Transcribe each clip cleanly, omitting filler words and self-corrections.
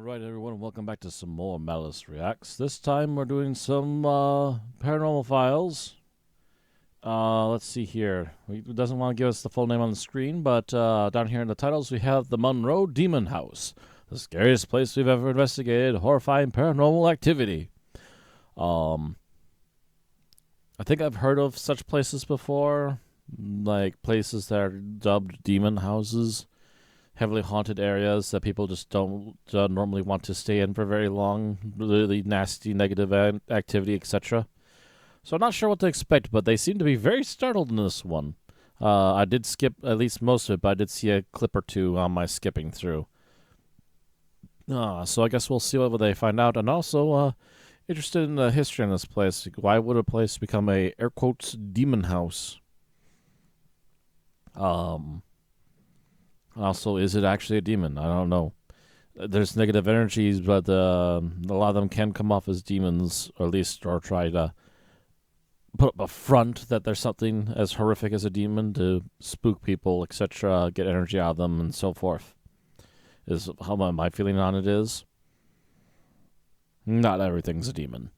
Alright everyone, welcome back to some more Malice Reacts. This time we're doing some Paranormal Files. Let's see here. It doesn't want to give us the full name on the screen, but down here in the titles we have the Monroe Demon House. The scariest place we've ever investigated, horrifying paranormal activity. I think I've heard of such places before, like places that are dubbed demon houses. Heavily haunted areas that people just don't normally want to stay in for very long. Really nasty, negative activity, etc. So I'm not sure what to expect, but they seem to be very startled in this one. I did skip at least most of it, but I did see a clip or two on my skipping through. So I guess we'll see what they find out. And also, interested in the history in this place. Why would a place become a, air quotes, demon house? Also, is it actually a demon? I don't know. There's negative energies, but a lot of them can come off as demons, or at least or try to put up a front that there's something as horrific as a demon to spook people, etc., get energy out of them, and so forth. Is how my feeling on it is. Not everything's a demon.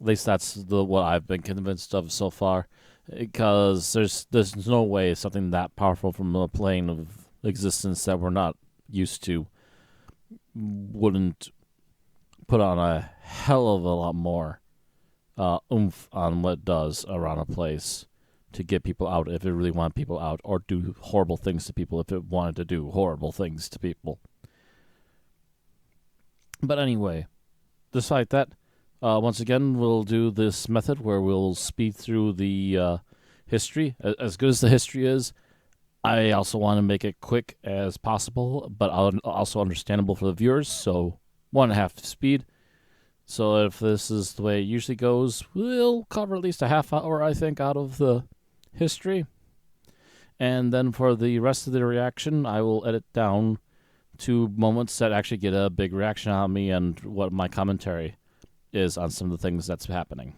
At least that's what I've been convinced of so far. Because there's no way something that powerful from a plane of existence that we're not used to wouldn't put on a hell of a lot more oomph on what it does around a place to get people out if it really wanted people out, or do horrible things to people if it wanted to do horrible things to people. But anyway, despite that, once again, we'll do this method where we'll speed through the history. As good as the history is, I also want to make it quick as possible, but also understandable for the viewers, so 1.5 speed. So if this is the way it usually goes, we'll cover at least a half hour, I think, out of the history. And then for the rest of the reaction, I will edit down to moments that actually get a big reaction out of me and what my commentary is on some of the things that's happening.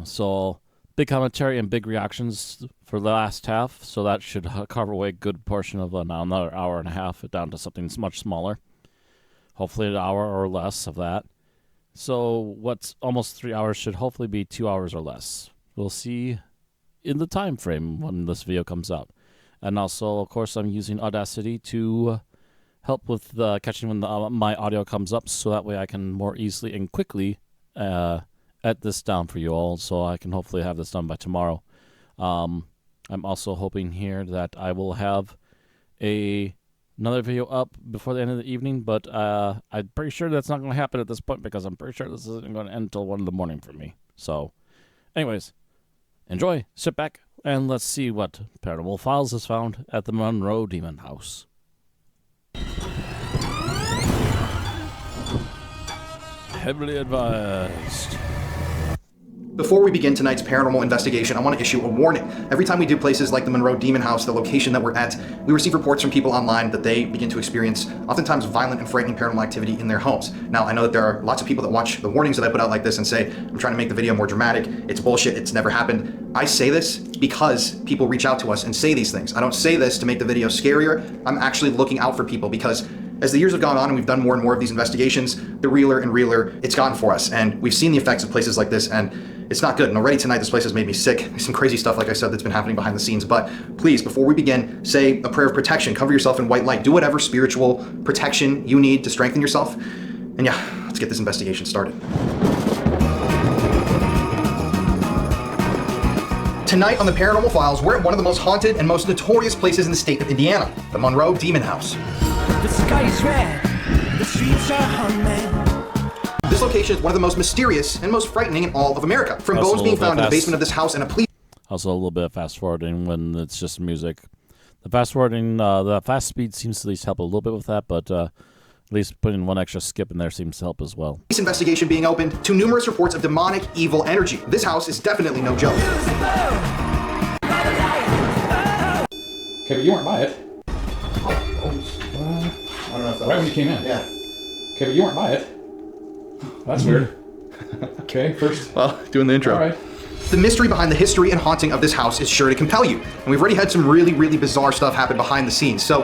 So big commentary and big reactions for the last half, so that should cover away a good portion of another hour and a half down to something much smaller. Hopefully an hour or less of that. So what's almost 3 hours should hopefully be 2 hours or less. We'll see in the time frame when this video comes out. And also, of course, I'm using Audacity to help with catching when my audio comes up, so that way I can more easily and quickly edit this down for you all, so I can hopefully have this done by tomorrow. I'm also hoping here that I will have another video up before the end of the evening, but I'm pretty sure that's not going to happen at this point, because I'm pretty sure this isn't going to end until 1 in the morning for me. So, anyways, enjoy, sit back, and let's see what Paranormal Files has found at the Monroe Demon House. Heavily advised. Before we begin tonight's paranormal investigation, I want to issue a warning. Every time we do places like the Monroe Demon House, the location that we're at, we receive reports from people online that they begin to experience oftentimes violent and frightening paranormal activity in their homes. Now, I know that there are lots of people that watch the warnings that I put out like this and say, I'm trying to make the video more dramatic, it's bullshit, it's never happened. I say this because people reach out to us and say these things. I don't say this to make the video scarier. I'm actually looking out for people, because as the years have gone on and we've done more and more of these investigations, the realer and realer it's gotten for us. And we've seen the effects of places like this, and it's not good. And already tonight, this place has made me sick. There's some crazy stuff, like I said, that's been happening behind the scenes. But please, before we begin, say a prayer of protection. Cover yourself in white light. Do whatever spiritual protection you need to strengthen yourself. And yeah, let's get this investigation started. Tonight on the Paranormal Files, we're at one of the most haunted and most notorious places in the state of Indiana, the Monroe Demon House. The sky is red, the streets are humming. This location is one of the most mysterious and most frightening in all of America. From bones being found in the basement of this house and a police... Also a little bit of fast forwarding when it's just music. The fast forwarding, the fast speed seems to at least help a little bit with that, but at least putting one extra skip in there seems to help as well. Police investigation being opened to numerous reports of demonic, evil energy. This house is definitely no joke. Okay, but you weren't by it. I don't know if that right when you came in. Yeah. Okay, but you weren't by it. That's weird. Okay, first. Well, doing the intro. All right. The mystery behind the history and haunting of this house is sure to compel you. And we've already had some really, really bizarre stuff happen behind the scenes. So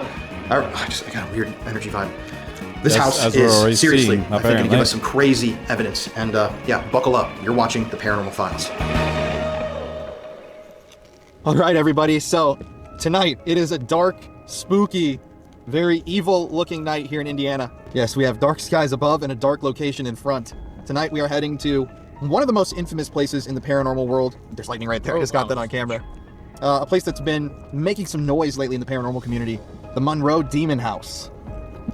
I got a weird energy vibe. This As house we're is already seriously, seeing, I think, going to apparently. give us some crazy evidence. And yeah, buckle up. You're watching the Paranormal Files. All right, everybody. So tonight it is a dark, spooky, very evil-looking night here in Indiana. Yes, we have dark skies above and a dark location in front. Tonight we are heading to one of the most infamous places in the paranormal world. There's lightning right there. I just got that on camera. A place that's been making some noise lately in the paranormal community, the Monroe Demon House.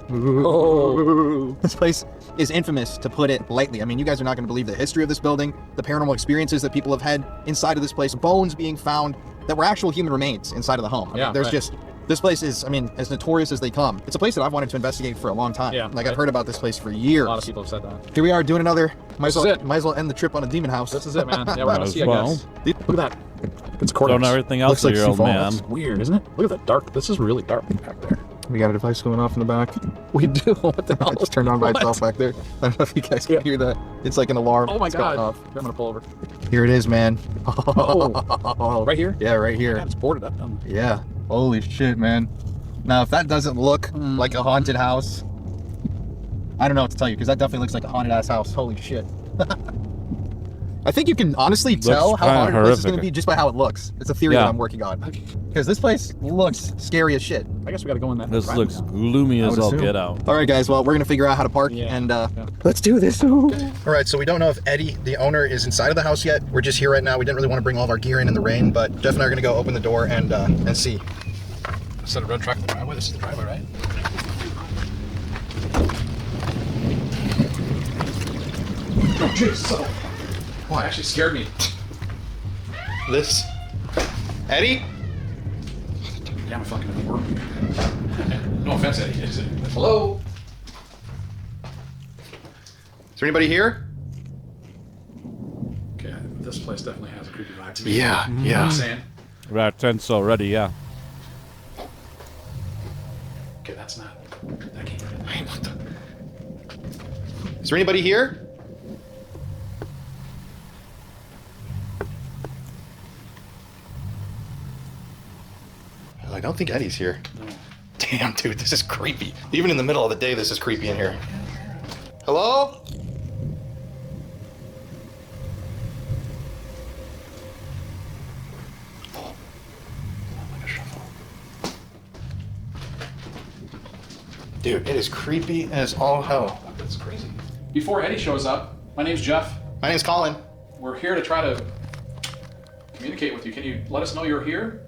Oh. This place is infamous, to put it lightly. I mean, you guys are not going to believe the history of this building, the paranormal experiences that people have had inside of this place, bones being found that were actual human remains inside of the home. I mean, there's just, this place is, I mean, as notorious as they come. It's a place that I've wanted to investigate for a long time. Yeah, Like, I've heard about this place for years. A lot of people have said that. Here we are doing another, might This is it. as well end the trip on a demon house. This is it, man. Yeah, we're gonna As see, I well. guess. Look at that. It's Throwing quarters. everything else Looks to like your Sioux old Falls. man. Weird, isn't it? Look at that dark. This is really dark back there. We got a device going off in the back. We do. What the hell? It just turned on by What? itself back there. I don't know if you guys can hear that. It's like an alarm. Oh my It's going god. off. I'm gonna pull over. Here it is, man. Oh. Right here? Yeah, right here. God, it's boarded up. Yeah. Holy shit, man. Now, if that doesn't look like a haunted house, I don't know what to tell you, because that definitely looks like a haunted ass house. Holy shit. I think you can honestly tell how kinda haunted a place is going to horrific. be just by how it looks. It's a theory Yeah. that I'm working on. Because this place looks scary as shit. I guess we gotta go in that. This right looks now. gloomy I as would all assume. get out. All right, guys. Well, we're going to figure out how to park, Yeah. and Yeah. let's do this. All right, so we don't know if Eddie, the owner, is inside of the house yet. We're just here right now. We didn't really want to bring all of our gear in the rain, but Jeff and I are going to go open the door and see. Instead of red truck in the driveway, this is the driveway, right? Oh, jeez. Oh, it actually scared me. This. Eddie? Yeah, I'm fucking at work. No offense, Eddie. Is it? Hello? Is there anybody here? Okay, this place definitely has a creepy vibe to me. Yeah, You know what I'm saying? We're at tents already, yeah. Okay, that's not. That can't be. Hey, what the? Is there anybody here? Well, I don't think Eddie's here. Damn, dude, this is creepy. Even in the middle of the day, this is creepy in here. Hello? Dude, it is creepy as all hell. That's crazy. Before Eddie shows up, my name's Jeff. My name's Colin. We're here to try to communicate with you. Can you let us know you're here?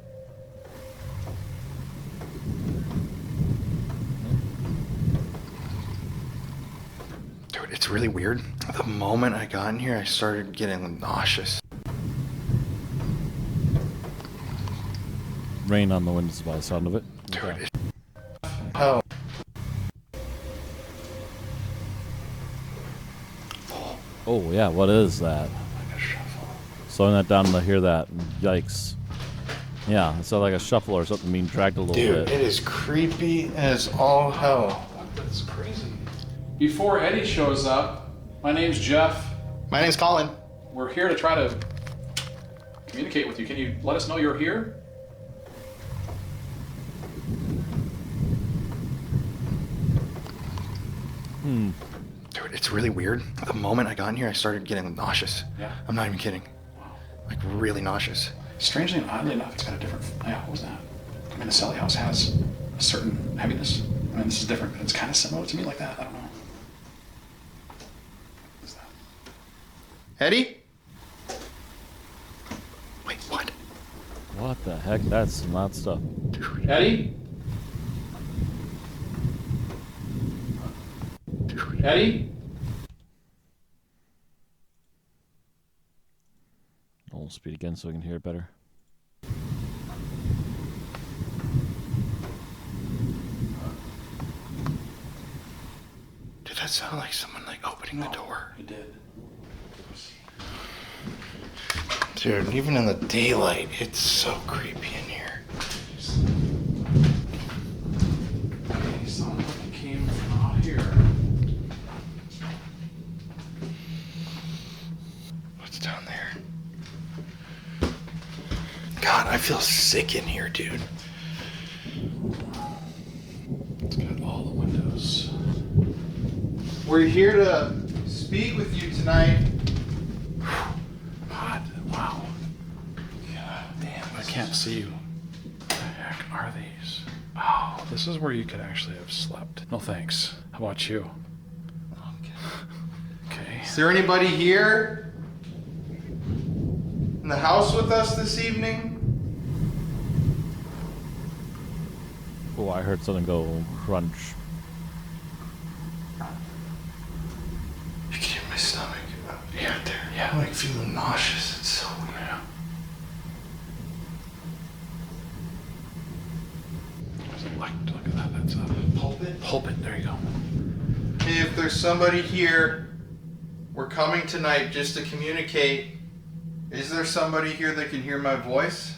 Dude, it's really weird. The moment I got in here, I started getting nauseous. Rain on the windows by the sound of it. Dude, Okay. it, oh. Oh, yeah, what is that? Slowing that down to hear that. Yikes. Yeah, it sounded like a shuffle or something being dragged a little Dude, bit. it is creepy as all hell. That's crazy. Before Eddie shows up, my name's Jeff. My name's Colin. We're here to try to communicate with you. Can you let us know you're here? Dude, it's really weird. The moment I got in here, I started getting nauseous. Yeah. I'm not even kidding. Like, really nauseous. Strangely and oddly enough, it's got a different. Yeah, what was that? I mean, the Sally House has a certain heaviness. I mean, this is different, but it's kind of similar to me like that. I don't know. What's that? Eddie? Wait, what? What the heck? That's some odd stuff. Dude, Eddie? dude. Eddie? I'll speed again so we can hear it better. Did that sound like someone, like, opening the door? It did. Dude, even in the daylight, it's so creepy in here. It sounded like it came from out here. What's down there? God, I feel sick in here, dude. We're here to speak with you tonight. Hot. Wow. God damn, I can't see you. What the heck are these? Oh, this is where you could actually have slept. No thanks. How about you? Okay. Is there anybody here in the house with us this evening? Oh, I heard something go crunch. You can hear my stomach. Yeah, there. Yeah. I'm like feeling nauseous. It's so weird. Yeah. There's a light. Look at that. That's a Pulpit? pulpit. There you go. If there's somebody here, we're coming tonight just to communicate. Is there somebody here that can hear my voice?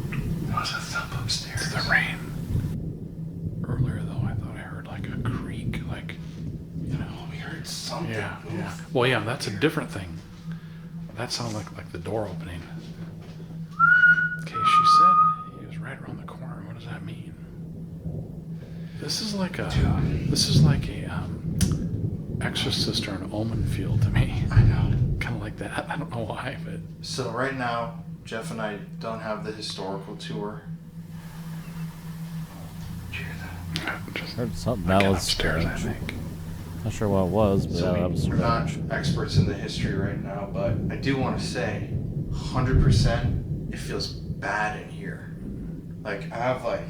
There was a thump upstairs. It's the rain. Earlier, though, I thought I heard like a creak, like, you know. We heard something Yeah, move. yeah. Well, yeah, that's a different thing. That sounded like the door opening. Okay, she said he was right around the corner. What does that mean? This is like a Exorcist or an Omen feel to me. I know. Kind of like that. I don't know why, but So right now, Jeff and I don't have the historical tour. Did you hear that? I just Heard something I that got was upstairs, I strange. think. Not sure what it was, but So that was we're not strange. experts in the history right now, but I do want to say, 100%, it feels bad in here. Like I have like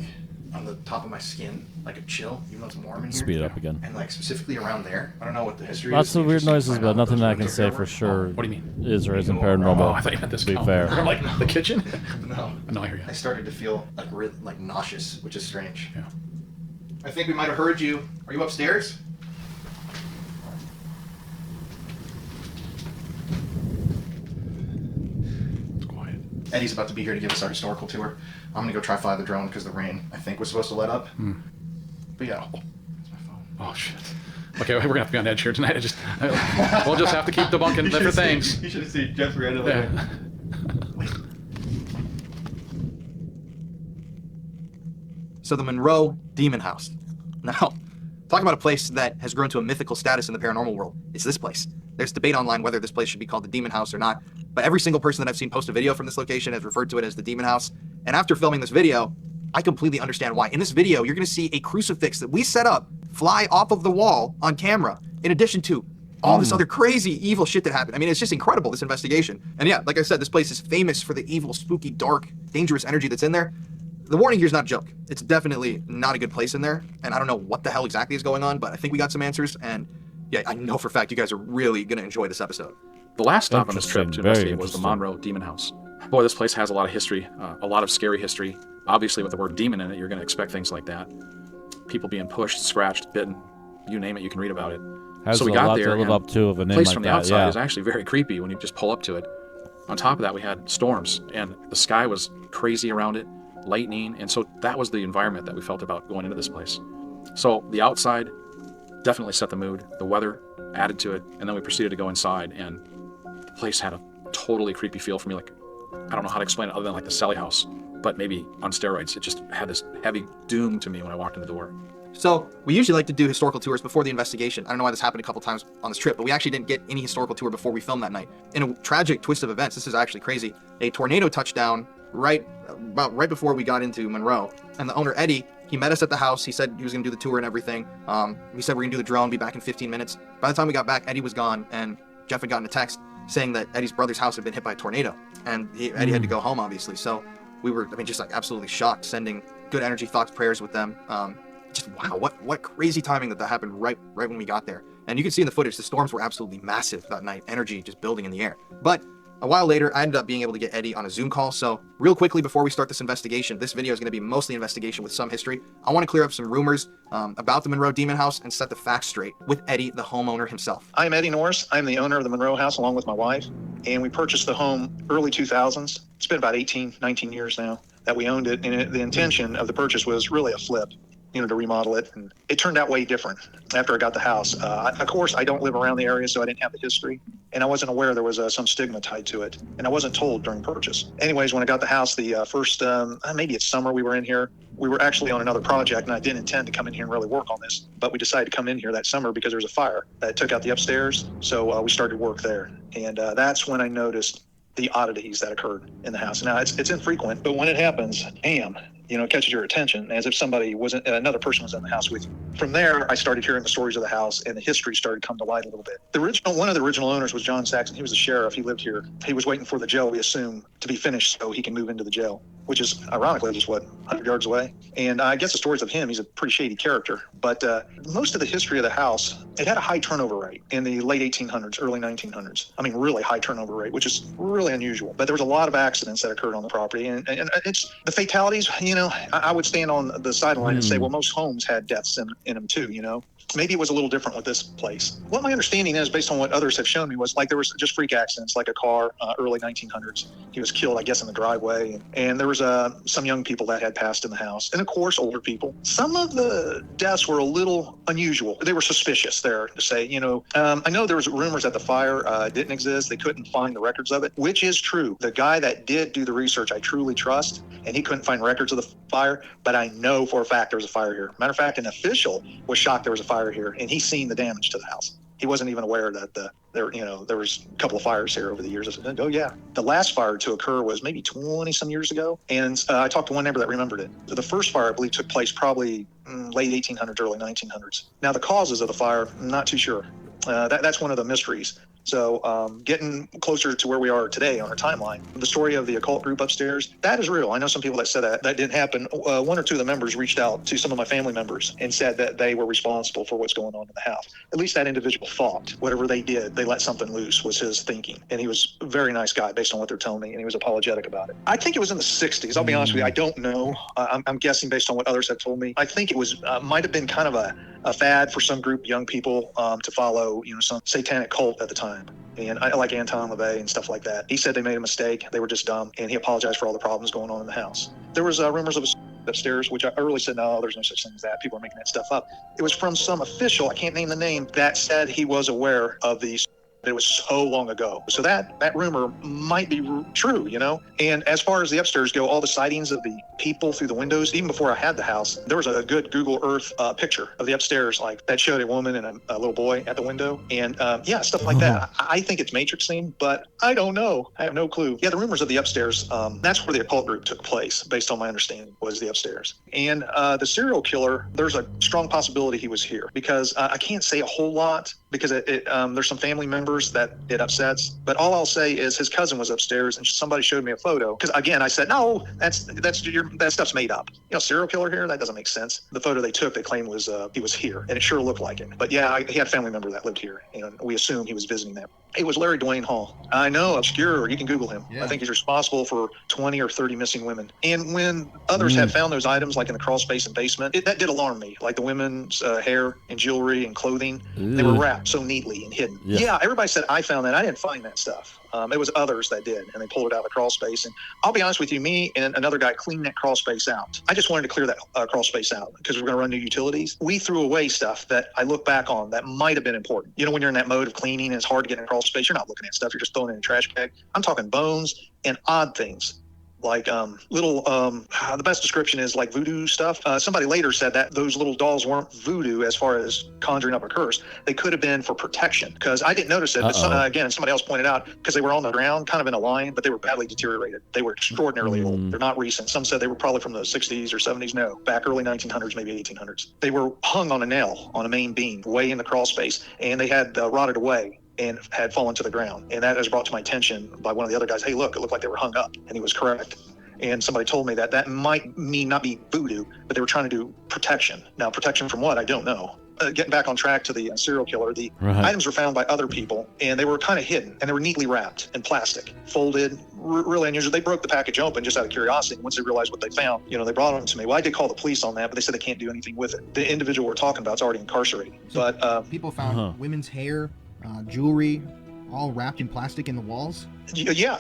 on the top of my skin, like a chill, even though it's warm in here. Speed it up again. And like specifically around there, I don't know what the history Lots is. of weird Just to noises, find but out nothing those that I can windows say are for over. sure What do you mean? is or isn't You go around. paranormal. Oh, I thought you meant this to be count. fair. I'm like the kitchen. No. No, I hear you. I started to feel like nauseous, which is strange. Yeah. I think we might have heard you. Are you upstairs? It's quiet. Eddie's about to be here to give us our historical tour. I'm gonna go try fly the drone because the rain, I think, was supposed to let up. But yeah, that's my phone. Oh shit. Okay, we're gonna have to be on edge here tonight. We'll just have to keep debunking different things. You should have seen Jeff Randall. Yeah. So the Monroe Demon House. Now, talk about a place that has grown to a mythical status in the paranormal world. It's this place. There's debate online whether this place should be called the Demon House or not, but every single person that I've seen post a video from this location has referred to it as the Demon House. And after filming this video, I completely understand why. In this video, you're going to see a crucifix that we set up fly off of the wall on camera, in addition to all this other crazy evil shit that happened. I mean, it's just incredible, this investigation. And yeah, like I said, this place is famous for the evil, spooky, dark, dangerous energy that's in there. The warning here is not a joke. It's definitely not a good place in there, and I don't know what the hell exactly is going on, but I think we got some answers, and yeah, I know for a fact you guys are really going to enjoy this episode. The last stop on this trip to Interesting, very investigate was the interesting. Monroe Demon House. Boy, this place has a lot of history, a lot of scary history. Obviously, with the word demon in it, you're going to expect things like that. People being pushed, scratched, bitten, you name it, you can read about it. Has so we a got lot there, to live and up to of a the name place like from the that. outside Yeah. is actually very creepy when you just pull up to it. On top of that, we had storms, and the sky was crazy around it, lightning, and so that was the environment that we felt about going into this place. So the outside definitely set the mood, the weather added to it, and then we proceeded to go inside, and the place had a totally creepy feel for me. Like, I don't know how to explain it other than like the Sally House, but maybe on steroids. It just had this heavy doom to me when I walked in the door. So we usually like to do historical tours before the investigation. I don't know why this happened a couple times on this trip, but we actually didn't get any historical tour before we filmed that night. In a tragic twist of events, this is actually crazy. A tornado touched down right before we got into Monroe, and the owner Eddie, he met us at the house. He said he was gonna do the tour and everything. We said we're gonna do the drone, be back in 15 minutes. By the time we got back, Eddie was gone, and Jeff had gotten a text saying that Eddie's brother's house had been hit by a tornado, and Eddie had to go home, obviously. So we were, just like absolutely shocked, sending good energy, thoughts, prayers with them. Just wow, what crazy timing that happened right when we got there. And you can see in the footage, the storms were absolutely massive that night, energy just building in the air. But a while later, I ended up being able to get Eddie on a Zoom call. So real quickly before we start this investigation, this video is going to be mostly investigation with some history. I want to clear up some rumors about the Monroe Demon House and set the facts straight with Eddie, the homeowner himself. I'm Eddie Norris. I'm the owner of the Monroe House along with my wife, and we purchased the home early 2000s. It's been about 18, 19 years now that we owned it, and the intention of the purchase was really a flip, to remodel it, and it turned out way different after I got the house. Of course, I don't live around the area, so I didn't have the history, and I wasn't aware there was some stigma tied to it, and I wasn't told during purchase. Anyways, when I got the house, the first maybe it's summer we were in here. We were actually on another project, and I didn't intend to come in here and really work on this, but we decided to come in here that summer because there was a fire that took out the upstairs. So we started work there, and that's when I noticed the oddities that occurred in the house. Now it's infrequent, but when it happens, damn, it catches your attention as if somebody wasn't, another person was in the house with you. From there, I started hearing the stories of the house, and the history started to come to light a little bit. One of the original owners was John Saxon. He was a sheriff. He lived here. He was waiting for the jail, we assume, to be finished so he can move into the jail, which is ironically just 100 yards away. And I guess the stories of him, he's a pretty shady character. But most of the history of the house, it had a high turnover rate in the late 1800s, early 1900s. I mean, really high turnover rate, which is really unusual. But there was a lot of accidents that occurred on the property, and it's the fatalities. I would stand on the sideline and say, well, most homes had deaths in them too. Maybe it was a little different with this place. What my understanding is, based on what others have shown me, was like there was just freak accidents, like a car, early 1900s. He was killed, I guess, in the driveway. And there was some young people that had passed in the house. And of course, older people. Some of the deaths were a little unusual. They were suspicious there to say, I know there was rumors that the fire didn't exist. They couldn't find the records of it, which is true. The guy that did do the research, I truly trust, and he couldn't find records of the fire, but I know for a fact there was a fire here. Matter of fact, an official was shocked there was a fire here, and he's seen the damage to the house. He wasn't even aware that there was a couple of fires here over the years. I said, oh yeah. The last fire to occur was maybe 20 some years ago. And I talked to one neighbor that remembered it. The first fire, I believe, took place probably late 1800s, early 1900s. Now the causes of the fire, I'm not too sure. That's one of the mysteries. So getting closer to where we are today on our timeline, the story of the occult group upstairs, that is real. I know some people that said that didn't happen. One or two of the members reached out to some of my family members and said that they were responsible for what's going on in the house. At least that individual thought. Whatever they did, they let something loose was his thinking. And he was a very nice guy based on what they're telling me, and he was apologetic about it. I think it was in the 60s. I'll be honest with you. I don't know. I'm guessing based on what others have told me. I think it was might have been kind of a fad for some group of young people to follow, some satanic cult at the time. And I like Anton LaVey and stuff like that. He said they made a mistake. They were just dumb. And he apologized for all the problems going on in the house. There was rumors of a upstairs, which I early said, no, there's no such thing as that. People are making that stuff up. It was from some official, I can't name the name, that said he was aware of these. It was so long ago. So that rumor might be true, And as far as the upstairs go, all the sightings of the people through the windows, even before I had the house, there was a good Google Earth picture of the upstairs, like that showed a woman and a little boy at the window. And stuff like that. I think it's matrixing, but I don't know. I have no clue. Yeah, the rumors of the upstairs, that's where the occult group took place, based on my understanding, was the upstairs. And the serial killer, there's a strong possibility he was here, because I can't say a whole lot, because there's some family members that it upsets. But all I'll say is his cousin was upstairs, and somebody showed me a photo. Because again, I said, no, that stuff's made up. Serial killer here? That doesn't make sense. The photo they took, they claimed was he was here, and it sure looked like it. But yeah, he had a family member that lived here, and we assume he was visiting them. It was Larry Dwayne Hall. I know, obscure. You can Google him. Yeah. I think he's responsible for 20 or 30 missing women. And when others had found those items, like in the crawl space and basement, that did alarm me. Like the women's hair and jewelry and clothing, they were wrapped so neatly and hidden. Yeah, everybody said I found that. I didn't find that stuff. It was others that did, and they pulled it out of the crawl space. And I'll be honest with you, me and another guy cleaned that crawl space out. I just wanted to clear that crawl space out because we're going to run new utilities. We threw away stuff that I look back on that might have been important. When you're in that mode of cleaning and it's hard to get in a crawl space, you're not looking at stuff. You're just throwing it in a trash bag. I'm talking bones and odd things. Like the best description is like voodoo stuff. Somebody later said that those little dolls weren't voodoo as far as conjuring up a curse. They could have been for protection, because I didn't notice it. But again, somebody else pointed out, because they were on the ground, kind of in a line, but they were badly deteriorated. They were extraordinarily old. They're not recent. Some said they were probably from the 60s or 70s. No, back early 1900s, maybe 1800s. They were hung on a nail on a main beam way in the crawl space, and they had rotted away and had fallen to the ground. And that was brought to my attention by one of the other guys. Hey, look, it looked like they were hung up. And he was correct. And somebody told me that might mean not be voodoo, but they were trying to do protection. Now, protection from what? I don't know. Getting back on track to the serial killer, the items were found by other people, and they were kind of hidden, and they were neatly wrapped in plastic, folded, really unusual. They broke the package open just out of curiosity. Once they realized what they found, they brought them to me. Well, I did call the police on that, but they said they can't do anything with it. The individual we're talking about is already incarcerated. So but people found women's hair, jewelry, all wrapped in plastic in the walls? Yeah,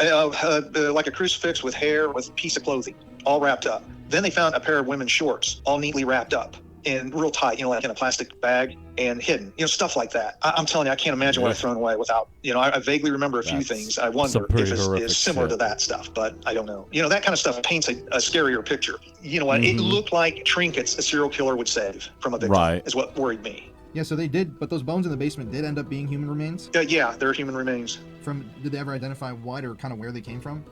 like a crucifix with hair, with a piece of clothing, all wrapped up. Then they found a pair of women's shorts, all neatly wrapped up. and real tight, like in a plastic bag and hidden, stuff like that. I'm telling you, I can't imagine what I've thrown away without, I vaguely remember a few That's things. I wonder some if pretty it's horrific similar to shit. that stuff, but I don't know. That kind of stuff paints a scarier picture. You know what? It looked like trinkets a serial killer would save from a victim, Right. is what worried me. Yeah, so they did, but those bones in the basement did end up being human remains. Yeah, they're human remains. Did they ever identify what or kind of where they came from?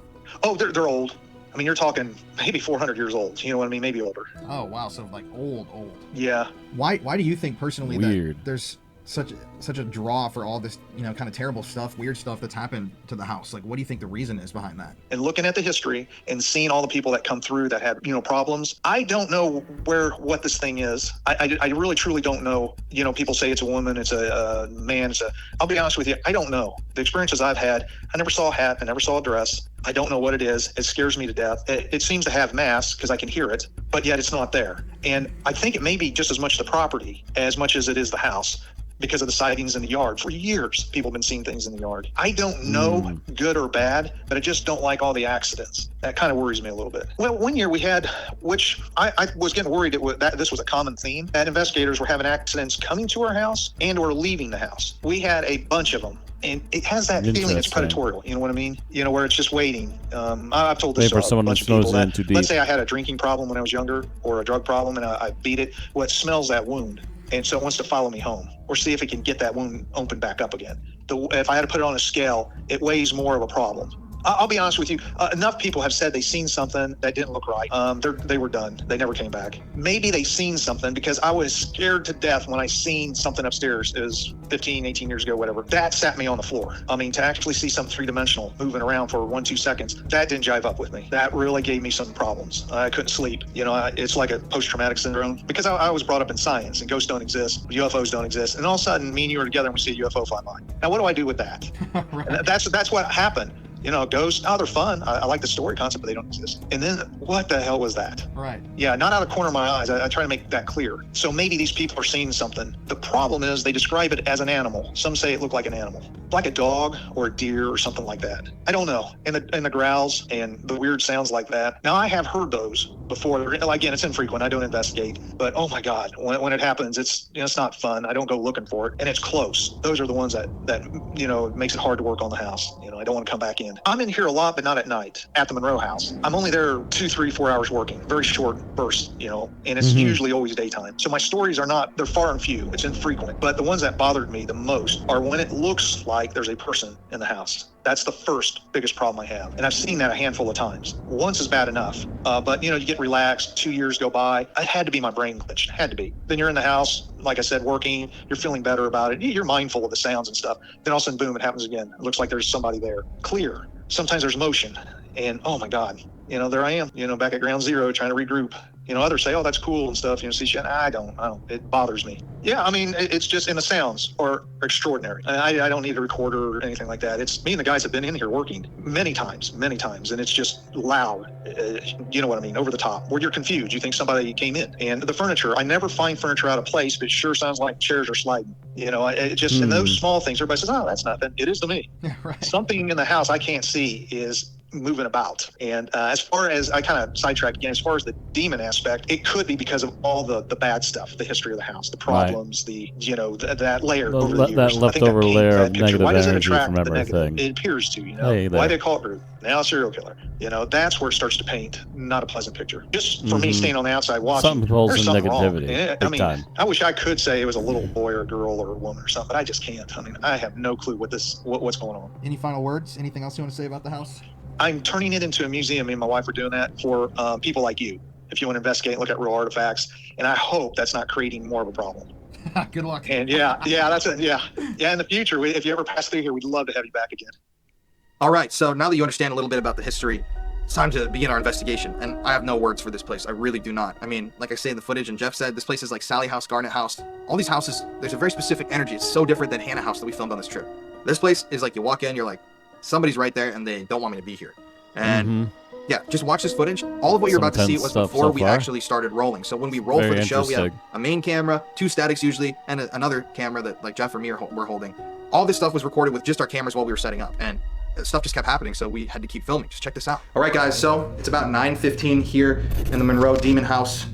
Oh, they're old. I mean, you're talking maybe 400 years old. You know what I mean? Maybe older. Oh wow, so like old. Yeah. Why do you think personally Weird. that there's such a draw for all this, kind of terrible stuff, weird stuff that's happened to the house? Like, what do you think the reason is behind that? And looking at the history and seeing all the people that come through that had, problems, I don't know what this thing is. I really truly don't know. People say it's a woman, it's a man, I'll be honest with you, I don't know. The experiences I've had, I never saw a hat, I never saw a dress. I don't know what it is. It scares me to death. It seems to have mass because I can hear it, but yet it's not there. And I think it may be just as much the property as much as it is the house, because of the sightings in the yard. For years, people have been seeing things in the yard. I don't know good or bad, but I just don't like all the accidents. That kind of worries me a little bit. Well, one year we had, which I was getting worried that this was a common theme, that investigators were having accidents coming to our house and or leaving the house. We had a bunch of them. And it has that feeling it's predatorial, you know what I mean? Where it's just waiting. I've told this to a bunch of people that, let's say I had a drinking problem when I was younger or a drug problem and I beat it. Well, it smells that wound. And so it wants to follow me home or see if it can get that wound opened back up again. If I had to put it on a scale, it weighs more of a problem. I'll be honest with you. Enough people have said they've seen something that didn't look right. They were done. They never came back. Maybe they seen something because I was scared to death when I seen something upstairs. It was 15, 18 years ago, whatever. That sat me on the floor. I mean, to actually see something three-dimensional moving around for 1-2 seconds, that didn't jive up with me. That really gave me some problems. I couldn't sleep. It's like a post-traumatic syndrome because I was brought up in science and ghosts don't exist, UFOs don't exist, and all of a sudden, me and you are together and we see a UFO fly by. Now, what do I do with that? Right. And that's what happened. Ghosts, they're fun. I like the story concept, but they don't exist. And then what the hell was that? Right. Yeah, not out of the corner of my eyes. I try to make that clear. So maybe these people are seeing something. The problem is they describe it as an animal. Some say it looked like an animal, like a dog or a deer or something like that. I don't know. And the growls and the weird sounds like that. Now, I have heard those before. Again, it's infrequent. I don't investigate. But oh my God, when it happens, it's not fun. I don't go looking for it. And it's close. Those are the ones that makes it hard to work on the house. I don't want to come back in. I'm in here a lot, but not at night at the Monroe house. I'm only there 2, 3, 4 hours working, very short bursts, and it's usually always daytime. So my stories they're far and few. It's infrequent. But the ones that bothered me the most are when it looks like there's a person in the house. That's the first biggest problem I have. And I've seen that a handful of times. Once is bad enough. But you get relaxed, 2 years go by. It had to be my brain glitch. It had to be. Then you're in the house, like I said, working. You're feeling better about it. You're mindful of the sounds and stuff. Then all of a sudden, boom, it happens again. It looks like there's somebody there. Clear. Sometimes there's motion. And oh my God, there I am, back at ground zero trying to regroup. Others say, oh, that's cool and stuff. See shit. I don't. It bothers me. Yeah, I mean, it's just, and the sounds are extraordinary. I don't need a recorder or anything like that. It's me and the guys have been in here working many times, and it's just loud. You know what I mean? Over the top, where you're confused. You think somebody came in. And the furniture, I never find furniture out of place, but it sure sounds like chairs are sliding. It just, and those small things, everybody says, oh, that's nothing. It is to me. Right. Something in the house I can't see is moving about. And as far as I kind of sidetrack again, as far as the demon aspect, it could be because of all the bad stuff, the history of the house, the problems, that layer over the years. That leftover layer of negative Why does it energy attract from the everything. negative? It appears to, Hey why they call it Ruth? Now a serial killer. That's where it starts to paint not a pleasant picture. Just for me standing on the outside watching, something pulls there's in something negativity. wrong. I mean, I wish I could say it was a little boy or a girl or a woman or something, but I just can't. I mean, I have no clue what's going on. Any final words? Anything else you want to say about the house? I'm turning it into a museum. Me and my wife are doing that for people like you. If you want to investigate and look at real artifacts, and I hope that's not creating more of a problem. Good luck. And that's it. Yeah. In the future, if you ever pass through here, we'd love to have you back again. All right, so now that you understand a little bit about the history, it's time to begin our investigation. And I have no words for this place. I really do not. I mean, like I say in the footage, and Jeff said, this place is like Sally House, Garnet House. All these houses, there's a very specific energy. It's so different than Hannah House that we filmed on this trip. This place is like you walk in, you're like, somebody's right there, and they don't want me to be here. And yeah, just watch this footage. All of what you're about to see was before we actually started rolling. So when we roll for the show, we have a main camera, 2 statics usually, and another camera that like Jeff or me were holding. All this stuff was recorded with just our cameras while we were setting up, and stuff just kept happening, so we had to keep filming. Just check this out. All right, guys, so it's about 9:15 here in the Monroe Demon House.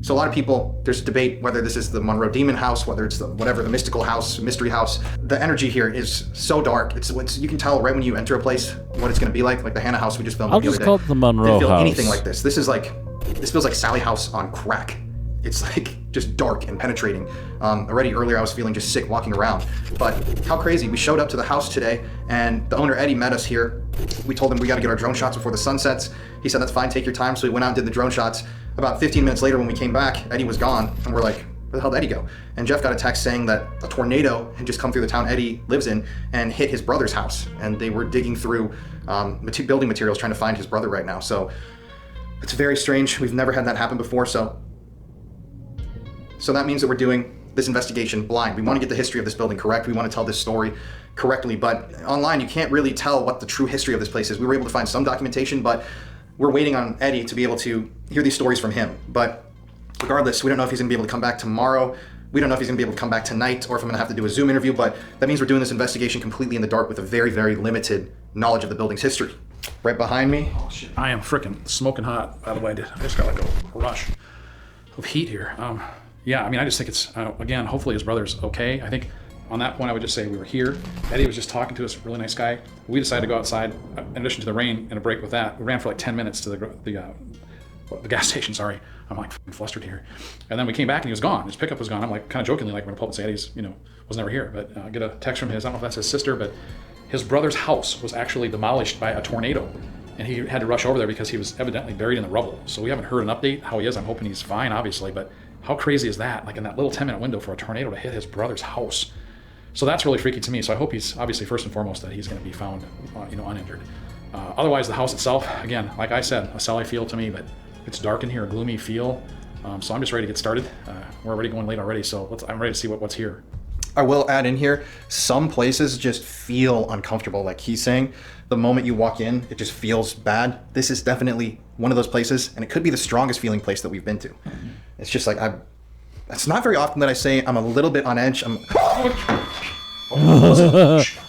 So a lot of people, there's debate whether this is the Monroe Demon House, whether it's the whatever, the mystical house, mystery house. The energy here is so dark. It's you can tell right when you enter a place what it's going to be like the Hannah house we just filmed I'll the other just day. call it the Monroe Didn't feel house. anything like this. This feels like Sally House on crack. It's like just dark and penetrating. Already earlier I was feeling just sick walking around. But how crazy, we showed up to the house today and the owner Eddie met us here. We told him we got to get our drone shots before the sun sets. He said, that's fine, take your time. So we went out and did the drone shots. About 15 minutes later when we came back, Eddie was gone. And we're like, where the hell did Eddie go? And Jeff got a text saying that a tornado had just come through the town Eddie lives in and hit his brother's house. And they were digging through building materials trying to find his brother right now. So it's very strange. We've never had that happen before. So that means that we're doing this investigation blind. We want to get the history of this building correct. We want to tell this story correctly. But online, you can't really tell what the true history of this place is. We were able to find some documentation, but we're waiting on Eddie to be able to hear these stories from him. But regardless, we don't know if he's going to be able to come back tomorrow. We don't know if he's going to be able to come back tonight or if I'm going to have to do a Zoom interview. But that means we're doing this investigation completely in the dark with a very, very limited knowledge of the building's history. Right behind me. Oh, shit. I am freaking smoking hot, by the way. I just got like a rush of heat here. Yeah, I mean, I just think it's, again, hopefully his brother's okay. I think on that point, I would just say we were here. Eddie was just talking to us, really nice guy. We decided to go outside, in addition to the rain and a break with that. We ran for like 10 minutes to the gas station, sorry. I'm like flustered here. And then we came back and he was gone. His pickup was gone. I'm like kind of jokingly like, we're gonna pull up and say Eddie's, was never here. But get a text from his, I don't know if that's his sister, but his brother's house was actually demolished by a tornado. And he had to rush over there because he was evidently buried in the rubble. So we haven't heard an update how he is. I'm hoping he's fine, obviously, but how crazy is that? Like in that little 10-minute window for a tornado to hit his brother's house. So that's really freaky to me. So I hope he's obviously first and foremost that he's going to be found, uninjured. Otherwise, the house itself, again, like I said, a Sally feel to me, but it's dark in here, a gloomy feel. So I'm just ready to get started. We're already going late already, so I'm ready to see what's here. I will add in here, some places just feel uncomfortable. Like he's saying, the moment you walk in, it just feels bad. This is definitely one of those places, and it could be the strongest feeling place that we've been to. It's just like, it's not very often that I say I'm a little bit on edge. A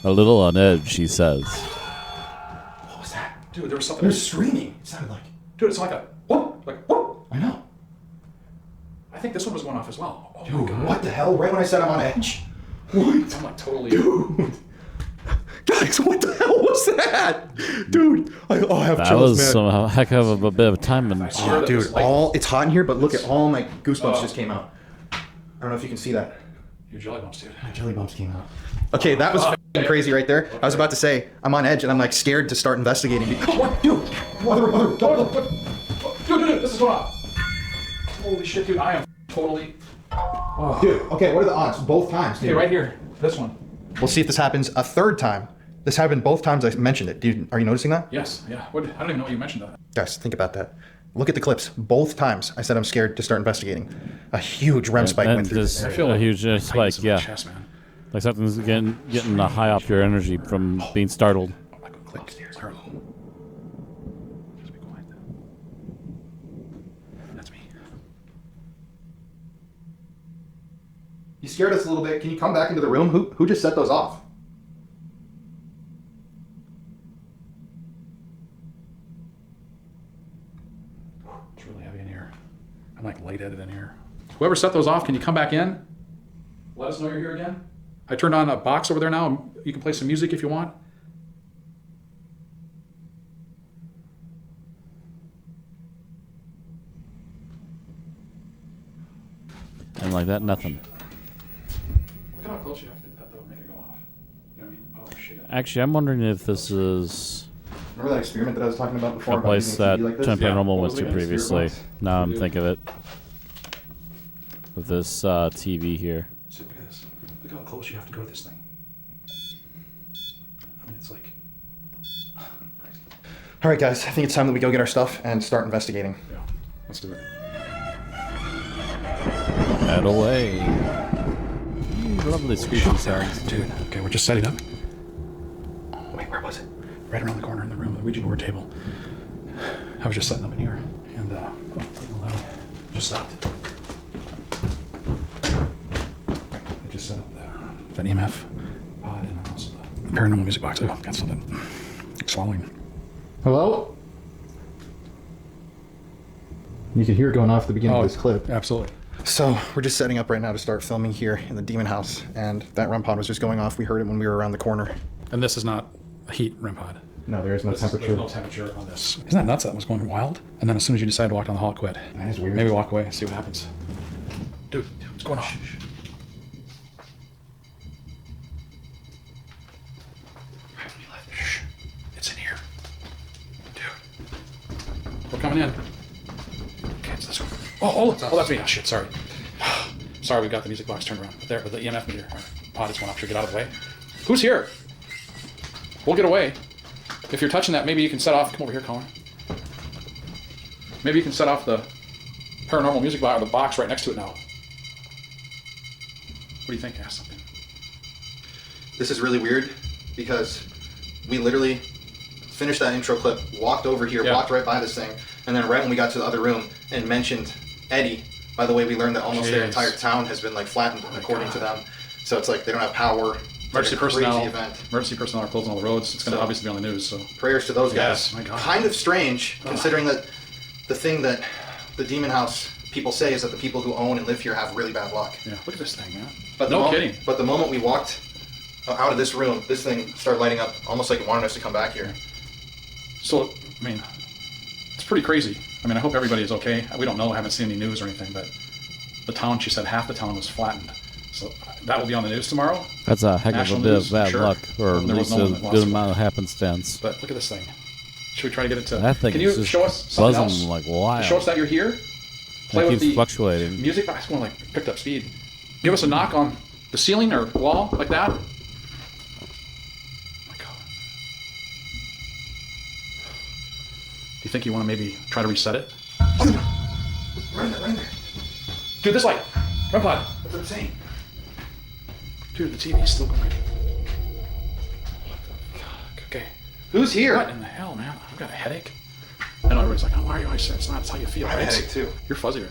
little on edge, he says. What was that? Dude, there was something. There's screaming. It sounded like. Dude, it's like a whoop, like whoop. I know. I think this one was going off as well. Oh Dude, my God. what the hell? Right when I said I'm on edge? What? I'm like totally. Dude. Guys, what the hell was that? Dude, I have That chills, was man. some heck of a bit of time. And Oh, dude, it's hot in here, but look at all my goosebumps just came out. I don't know if you can see that. Your jelly bumps, dude. My jelly bumps came out. Okay, that was f***ing crazy right there. I was about to say, I'm on edge and I'm like scared to start investigating. What? Dude, Dude, this is going on. Holy shit, dude, I am totally. Oh. Dude, okay, what are the odds? Both times, dude. Okay, right here, this one. We'll see if this happens a third time. This happened both times I mentioned it. Dude, are you noticing that? Yes, yeah. I don't even know you mentioned that. Guys, think about that. Look at the clips. Both times I said I'm scared to start investigating. A huge REM spike went through this. just I feel a huge tightness spike, in my yeah. chest, man. Like something's getting high off your energy from being startled. Oh my God, click upstairs. Just be quiet. That's me. You scared us a little bit. Can you come back into the room? Who just set those off? It's really heavy in here. I'm like lightheaded in here. Whoever set those off, can you come back in? Let us know you're here again. I turned on a box over there now. You can play some music if you want. And like that, nothing. Look how close you have to get that though, make it go off. You know what I mean? Oh shit. Actually, I'm wondering if this is Remember that experiment that I was talking about before? a about place using a that TV like this? Time Yeah. Paranormal What went was it to again? previously. Spirit box? Now I'm Dude. thinking of it. With this TV here. See, look at this. Look how close you have to go to this thing. I mean, it's like. Crazy. All right, guys. I think it's time that we go get our stuff and start investigating. Yeah, let's do it. Head away. Lovely screeching sounds. Dude, okay, we're just setting up. Oh, wait, where was it? Right around the corner in the room, the Ouija board table. I was just setting up in here, and just stopped. I just set up that EMF pod and also the paranormal music box. Oh, got something swallowing. Hello? You can hear it going off at the beginning of this clip. Absolutely. So we're just setting up right now to start filming here in the demon house, and that REM pod was just going off. We heard it when we were around the corner. And this is not a heat REM pod. No, there is no temperature. There's no temperature on this. Isn't that nuts? That was going wild. And then as soon as you decide to walk down the hall, it quit. That is weird. Maybe walk away and see what happens. Dude, what's going on? Shh. It's in here. Dude. We're coming in. Okay, let's go. Oh, that's me. Oh, shit, sorry. Sorry, we got the music box turned around. But there, the EMF meter. Right. Pod just went up. Should get out of the way. Who's here? We'll get away. If you're touching that, maybe you can set off. Come over here, Colin. Maybe you can set off the paranormal music box or the box right next to it now. What do you think? Ask something. This is really weird because we literally finished that intro clip, walked over here, walked right by this thing, and then right when we got to the other room and mentioned Eddie, by the way, we learned that almost their entire town has been like flattened according to them. So it's like they don't have power. Emergency personnel are closing all the roads. It's going to obviously be on the news. So prayers to those guys. My God. Kind of strange, considering that the thing that the demon house people say is that the people who own and live here have really bad luck. Yeah, look at this thing, man. But no kidding. But the moment we walked out of this room, this thing started lighting up, almost like it wanted us to come back here. So, I mean, it's pretty crazy. I mean, I hope everybody is okay. We don't know. I haven't seen any news or anything, but the town, she said half the town was flattened. So that will be on the news tomorrow. That's a heck of a bit of bad luck, or at least a good amount of happenstance. But look at this thing. Should we try to get it to... That thing Can you is just show us something else? buzzing like wild. Show us that you're here. Play It with keeps the fluctuating. music. It's going like picked up speed. Give us a knock on the ceiling or wall like that. Oh my God. Do you think you want to maybe try to reset it? Right in there. Dude, this light. REM pod. That's what I'm saying. Dude, the TV's still going. What the fuck? Okay. Who's here? What in the hell, man? I've got a headache. I know everybody's like, oh, why are you always saying it's not? It's how you feel. I have a headache too. You're fuzzier.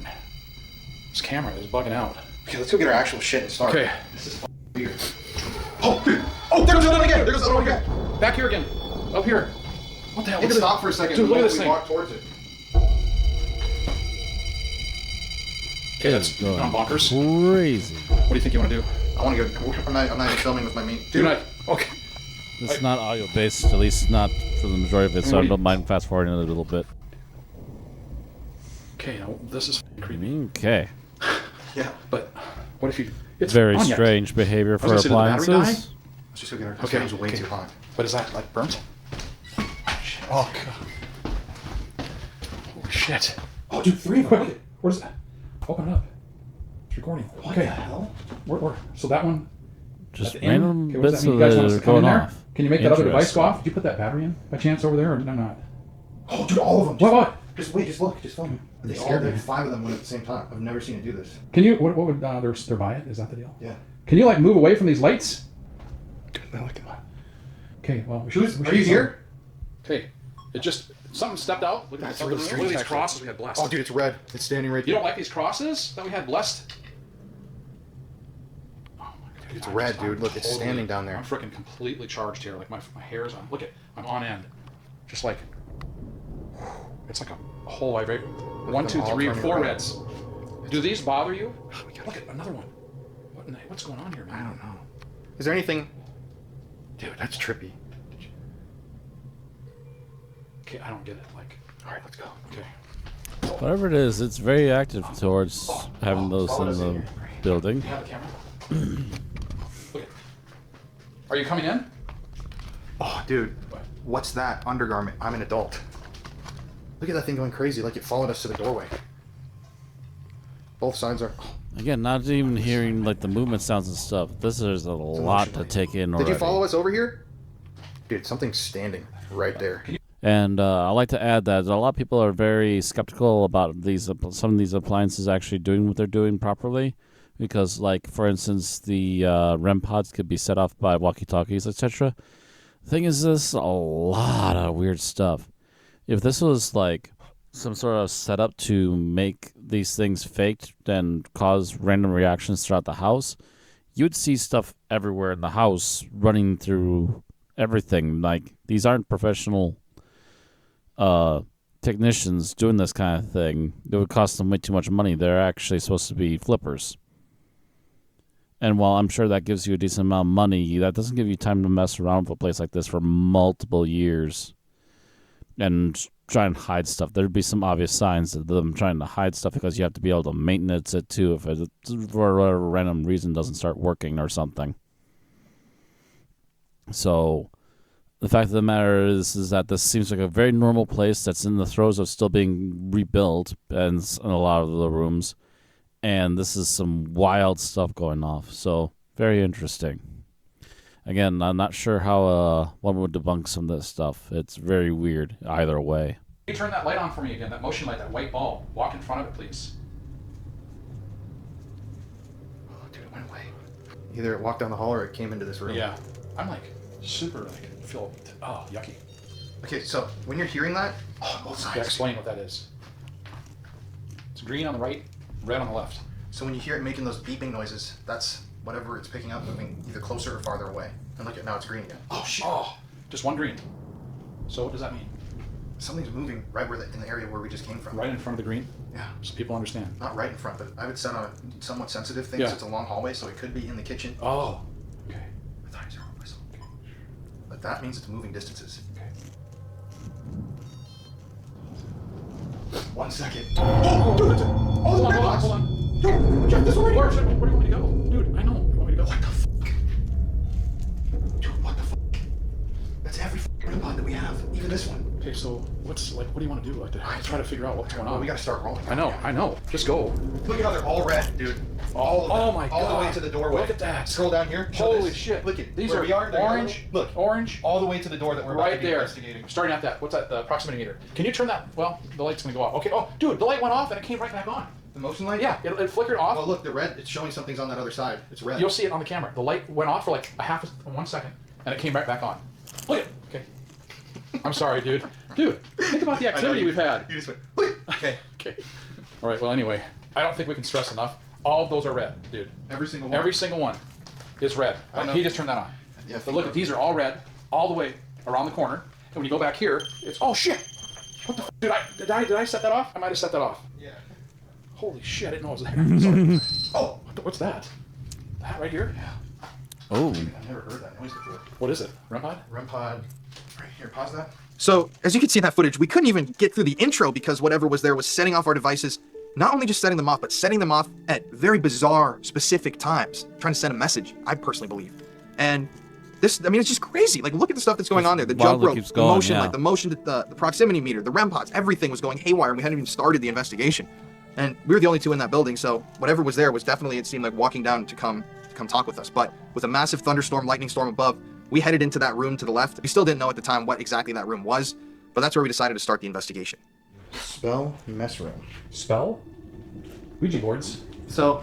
This camera is bugging out. Okay, let's go get our actual shit and start. Okay. This is weird. Oh, dude. Oh, there goes the other one again. There goes the other one again. Back here again. Up here. What the hell? It stopped for a second. Dude, look at this we thing. walked towards it. Okay, that's going gone bonkers. Crazy. What do you think you want to do? I want to go. I'm not even filming with my meat. Dude, Dude, okay. It's not audio based, at least not for the majority of it, so I don't mind fast forwarding it a little bit. Okay, now this is creepy. Okay. yeah. But what if you? It's Very on yet. strange behavior for was gonna say, did the battery appliances. Let's just go get our. Okay, This was way okay. too hot. But is that like burnt? Oh God. Holy shit. Oh, dude, 3 of them. Quick, where's that? Open it up. It's recording. What Okay. the hell? Where? So that one. Just at the end? random Okay, what does bits that mean? of You guys want it us are to come in going there? off. Can you make that other device Interesting. go off? Did you put that battery in by chance over there or not? Oh, dude, all of them. What? Just wait, just look, just film. They all scared me. did 5 of them went at the same time. I've never seen it do this. Can you? What would they're by it? Is that the deal? Yeah. Can you like move away from these lights? Dude, I like it. Okay, well, we should. Are you here? Okay, it just something stepped out. Look at That's this. really Look strange, at these actually. crosses we had blessed. Oh, dude, it's red. It's standing right You there. don't like these crosses that we had blessed? Oh my God, It's I'm red, just- dude. I'm Look, it's standing down there. I'm freaking completely charged here. Like my hair's on. Look at, I'm on end. Just like, it's like a whole vibrate. One, them two, all three, or turning 4 red. reds. Do these bother you? Look at another one. What's going on here, man? I don't know. Is there anything? Dude, that's trippy. Okay, I don't get it. Like, All right, let's go. okay. Whatever it is, it's very active towards having those in the building. You have the camera? Look at. Are you coming in? Oh, dude, what's that undergarment? I'm an adult. Look at that thing going crazy, like it followed us to the doorway. Both sides are. Again, not even hearing like the movement sounds and stuff. This is a lot to emotional. take in Did already. you follow us over here? Dude, something's standing right there. And I like to add that a lot of people are very skeptical about some of these appliances actually doing what they're doing properly, because, like, for instance, the REM pods could be set off by walkie-talkies, etc. The thing is, this is a lot of weird stuff. If this was like some sort of setup to make these things faked and cause random reactions throughout the house, you'd see stuff everywhere in the house running through everything. Like, these aren't professional technicians doing this kind of thing, it would cost them way too much money. They're actually supposed to be flippers. And while I'm sure that gives you a decent amount of money, that doesn't give you time to mess around with a place like this for multiple years and try and hide stuff. There'd be some obvious signs of them trying to hide stuff because you have to be able to maintenance it too if it, for whatever random reason, doesn't start working or something. So the fact of the matter is that this seems like a very normal place that's in the throes of still being rebuilt and in a lot of the rooms. And this is some wild stuff going off. So very interesting. Again, I'm not sure how one would debunk some of this stuff. It's very weird either way. Can you turn that light on for me again, that motion light, that white ball? Walk in front of it, please. Oh, dude, it went away. Either it walked down the hall or it came into this room. Yeah. I'm like super feel yucky. Okay, so when you're hearing that, both sides. Yeah, explain what that is. It's green on the right, red on the left. So when you hear it making those beeping noises, that's whatever it's picking up moving either closer or farther away. And look at now it's green again. Oh shit. Oh, just one green. So what does that mean? Something's moving right where in the area where we just came from. Right in front of the green? Yeah. So people understand. Not right in front, but I would set on a somewhat sensitive thing, Yeah. so it's a long hallway, so it could be in the kitchen. Oh. Okay. I thought he was a whistle. Okay. But that means it's moving distances. Okay. 1 second. Oh, dude, that's it. Oh, Hold on. Dude, check this one. Where do you want me to go? Dude, I know. You want me to go? What the fuck? Dude, what the fuck? That's every fucking pod that we have, even this one. Okay, so what do you want to do? Like to try to figure out what's going on. Well, we gotta start rolling. I know. Just go. Look at how they're all red, dude. All of them. Oh my god. All the way to the doorway. Look at that. Scroll down here. Show Holy this. shit. Look at these where are we are. They're orange. yellow. Look. Orange. All the way to the door that we're about Right to be there. investigating. Starting at that. What's that? The proximity meter. Can you turn that? Well, the light's gonna go off. Okay. Oh, dude, the light went off and it came right back on. The motion light? Yeah, it flickered off. Oh, look, the red. It's showing something's on that other side. It's red. You'll see it on the camera. The light went off for like 1 second, and it came right back on. Look at it. Okay. I'm sorry, dude. Dude, think about the activity we've had. You just went. Look. Okay. Okay. All right. Well, anyway, I don't think we can stress enough. All of those are red, dude. Every single one. Every single one is red. I know. He just turned that on. Yeah, But look, these are all red, all the way around the corner. And when you go back here, it's oh shit! What the? Did I set that off? I might have set that off. Yeah. Holy shit! I didn't know it was there. Sorry. Oh. What's that? That right here? Yeah. Oh. I've never heard that noise before. What is it? REM pod? REM pod. Right here, pause that. So, as you can see in that footage, we couldn't even get through the intro because whatever was there was setting off our devices. Not only just setting them off, but setting them off at very bizarre, specific times. Trying to send a message, I personally believe. And this, I mean, it's just crazy. Like, look at the stuff that's going on there. The jump wildly rope, keeps the going, motion yeah. light, the motion, the proximity meter, the REM pods, everything was going haywire, and we hadn't even started the investigation. And we were the only two in that building, so whatever was there was definitely, it seemed like, walking down to come talk with us. But with a massive thunderstorm, lightning storm above, we headed into that room to the left. We still didn't know at the time what exactly that room was, but that's where we decided to start the investigation. Spell mess room. Spell? Ouija boards. So,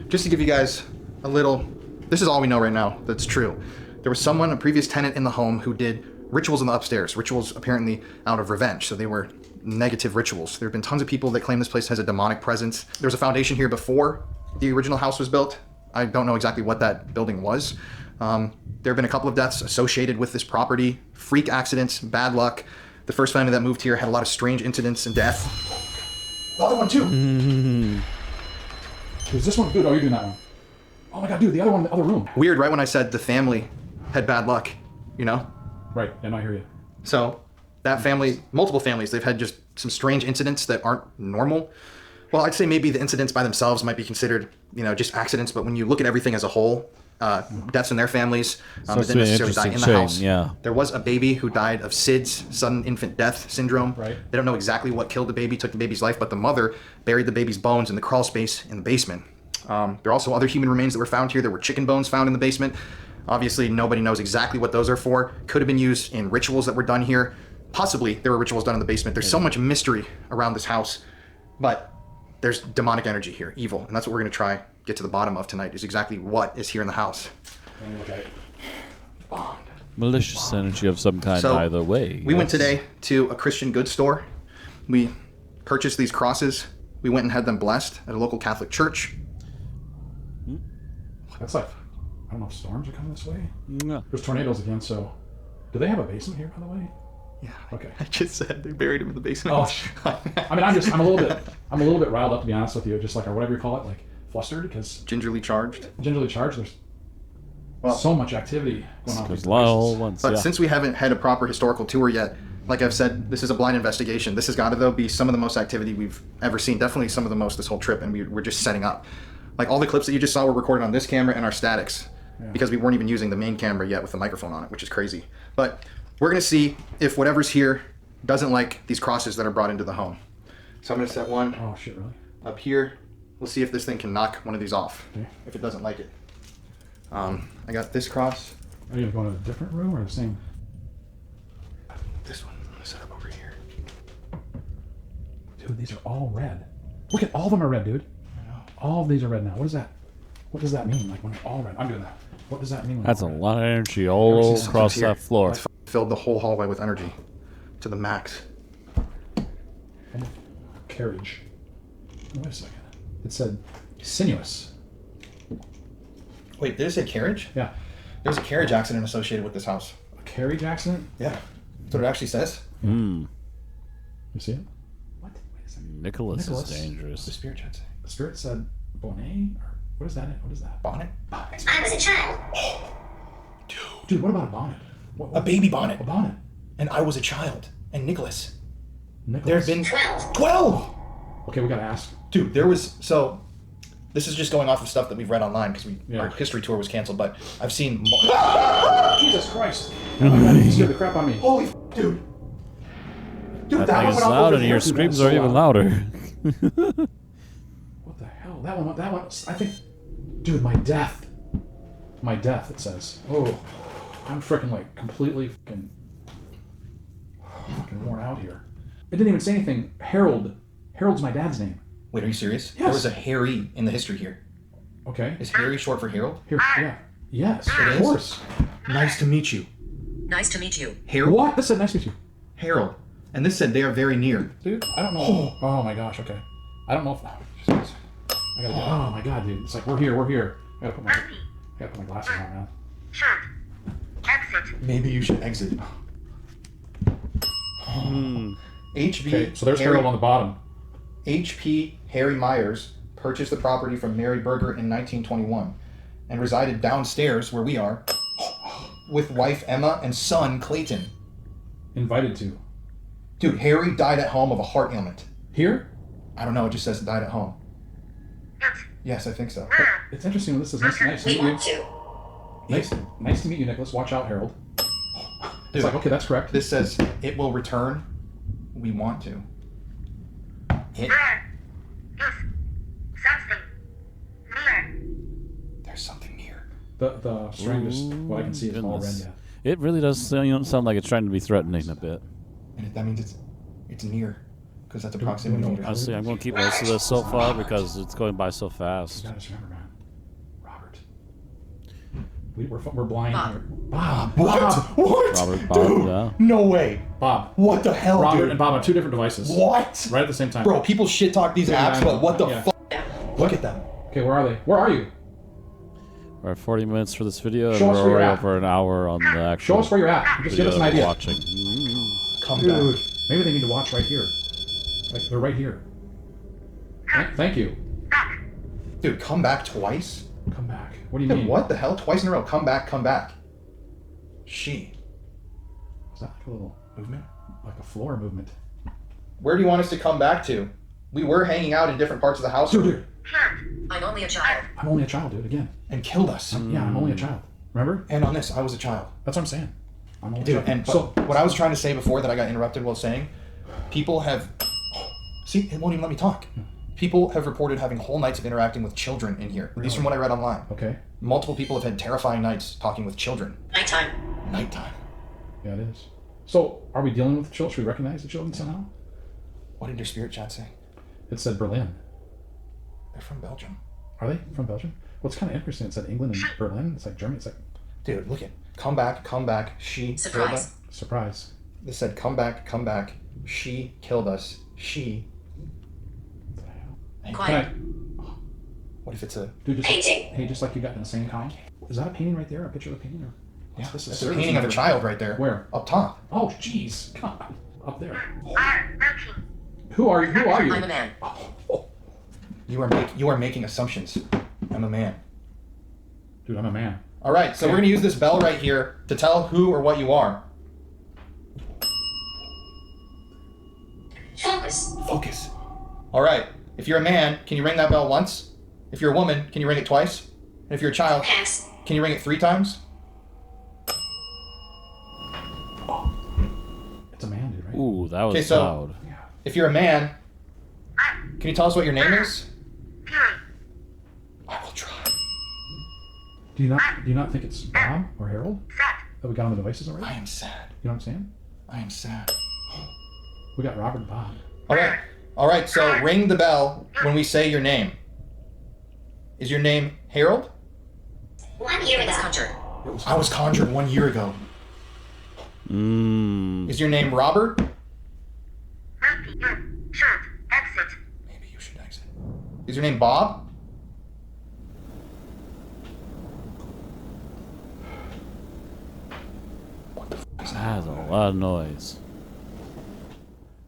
just to give you guys a little, this is all we know right now that's true. There was someone, a previous tenant in the home, who did rituals in the upstairs. Rituals apparently out of revenge, so they were negative rituals. There have been tons of people that claim this place has a demonic presence. There was a foundation here before the original house was built. I don't know exactly what that building was. There have been a couple of deaths associated with this property, freak accidents, bad luck. The first family that moved here had a lot of strange incidents and death. The other one too. Is this one good? Oh, you're doing that one. Oh my god, dude, the other one in the other room. Weird, right when I said the family had bad luck, you know? Right, and I hear you. So that family, multiple families, they've had just some strange incidents that aren't normal. Well, I'd say maybe the incidents by themselves might be considered, you know, just accidents, but when you look at everything as a whole, deaths in their families, So that it's didn't an necessarily die in the interesting house. chain, yeah. There was a baby who died of SIDS, sudden infant death syndrome. Right. They don't know exactly what killed the baby, took the baby's life, but the mother buried the baby's bones in the crawl space in the basement. There are also other human remains that were found here. There were chicken bones found in the basement. Obviously, nobody knows exactly what those are for. Could have been used in rituals that were done here. Possibly, there were rituals done in the basement. There's so much mystery around this house, but there's demonic energy here, evil, and that's what we're going to try get to the bottom of tonight, is exactly what is here in the house. Let me look at it. Malicious energy of some kind So, either way. We went yes. today to a Christian goods store. We purchased these crosses. We went and had them blessed at a local Catholic church. That's like, I don't know if storms are coming this way. Yeah. There's tornadoes again, so. Do they have a basement here, by the way? Yeah. Okay. I just said they buried him in the basement. Oh, I mean, I'm a little bit riled up, to be honest with you, just like, or whatever you call it, like flustered, because Gingerly charged. there's so much activity going on. There's a lot of old ones. But Yeah. since we haven't had a proper historical tour yet, like I've said, this is a blind investigation. This has got to, though, be some of the most activity we've ever seen. Definitely some of the most this whole trip, and we're just setting up. Like, all the clips that you just saw were recorded on this camera and our statics, because we weren't even using the main camera yet with the microphone on it, which is crazy. But we're going to see if whatever's here doesn't like these crosses that are brought into the home. So I'm going to set one Oh shit, really? up here. We'll see if this thing can knock one of these off, Okay. if it doesn't like it. I got this cross. Are you going to a different room or the same? This one I'm going to set up over here. Dude, these are all red. Look at all of them are red, dude. All of these are red now. What is that? What does that mean? Like when they're all red? I'm doing that. What does that mean? When That's a they're all red? lot of energy all This across here. that floor. Filled the whole hallway with energy to the max. Carriage. Oh, wait a second. It said sinuous. Wait, did it say carriage? Yeah. There was a carriage accident associated with this house. A carriage accident? Yeah. That's what it actually says. Hmm. You see it? What? Wait a second. Nicholas is What's the dangerous. spirit chat say? The spirit said Bonnet? Or what is that? What is that? Bonnet? Bonnet. I was a child. Dude, what about a bonnet? A baby bonnet. A bonnet. And I was a child. And Nicholas. Nicholas. There have been 12. 12! Okay, we gotta ask. Dude, there was... So, this is just going off of stuff that we've read online because Yeah. our history tour was canceled, but I've seen... Jesus Christ! Oh my God, you scared the crap out of me. Holy dude. Dude, That thing one is went off loud over and here. your screams are even louder. What the hell? That one, I think... Dude, my death. My death, it says. Oh, I'm freaking like completely fucking worn out here. It didn't even say anything. Harold. Harold's my dad's name. Wait, are you serious? Yes. There was a Harry in the history here. Okay. Is Harry short for Harold? Here, yeah. Yes, It of is? course. Nice to meet you. Nice to meet you. Harold? What? This said nice to meet you. Harold. And this said they are very near. Dude, I don't know. Oh my gosh, okay. I don't know if... I gotta get... Oh my God, dude. It's like, we're here. I gotta put my glasses on, man. Shut. Exit. Maybe you should exit. HB Okay, so there's Harry, Harold on the bottom. HP Harry Myers purchased the property from Mary Berger in 1921 and resided downstairs where we are with wife Emma and son Clayton. Invited to. Dude, Harry died at home of a heart ailment. Here? I don't know, it just says died at home. Yes, I think so. It's interesting when this is nice to We meet you. want to. Nice to meet you, Nicholas. Watch out, Harold. Dude, It's like, okay, that's correct. this says it will return. We want to. It. Something. Near. There's something near. The strangest, what I can see is all red, Goodness. yeah. It really does sound like it's trying to be threatening a bit. And that means it's near. Because that's a proximity meter. Honestly, I'm going to keep most of this so far because it's going by so fast. You gotta just remember, man. Robert. We're blind Bob. here. Bob. What? What? Robert, Bob, Dude, yeah. no way. Bob. What the hell, Robert dude? and Bob on two different devices. What? Right at the same time. Bro, people shit talk these Yeah, apps, I know. but what the Yeah. fuck? Look at them. Okay, where are they? Where are you? We're at 40 minutes for this video, and Show us we're where you're already at. over an hour on the actual Show us where you're at. Just give video us an idea. watching. Come Dude, back. maybe they need to watch right here. Like, they're right here. Thank you. Dude, come back twice? Come back. What do you Dude, mean? what the hell? Twice in a row. Come back, come back. She. Is that like a little, Movement? like a floor movement? Where do you want us to come back to? We were hanging out in different parts of the house Dude, I'm only a child. I'm only a child, dude, again. and killed us. Yeah, I'm only a child. Remember? And on this, I was a child. That's what I'm saying. I'm only a Dude, child. and So, what I was trying to say before that I got interrupted while saying, people have... See, it won't even let me talk. People have reported having whole nights of interacting with children in here. At least from what I read online. okay. Multiple people have had terrifying nights talking with children. Nighttime. Nighttime. Yeah, it is. So, are we dealing with the children? Should we recognize the children somehow? What did your spirit chat say? It said Berlin. They're from Belgium. Are they from Belgium? Well, it's kind of interesting. It said England and Berlin. It's like Germany. It's like, Dude, look at... Come back, she Surprise. killed us. surprise. They said, come back, she killed us. She... Hey, Quiet. Can I, what if it's a... dude, just Painting. hey, just like you got an insane comment. Is that a painting right there? A picture of a painting? Or Yeah, this is It's a painting of a child right there. Where? Up top. Oh, jeez. Come on. Up there. Working. Who are you? Who are you? I'm a man. You are making assumptions. I'm a man. Dude, I'm a man. All right, so we're going to use this bell right here to tell who or what you are. Focus. Focus. All right. If you're a man, can you ring that bell once? If you're a woman, can you ring it twice? And if you're a child, Pass. can you ring it 3 times? It's a man, dude, right? Ooh, that was Okay, so- loud. If you're a man, can you tell us what your name is? Fury. I will try. Do you not think it's Bob or Harold Set. that we got on the devices already? I am sad. You know what I'm saying? I am sad. We got Robert and Bob. All right. All right, so ring the bell when we say your name. Is your name Harold? 1 year ago. Conjured. I was conjured 1 year ago. Mmm. Is your name Robert? Might be in. Should. Exit. Maybe you should exit. Is your name Bob? That's a lot of noise.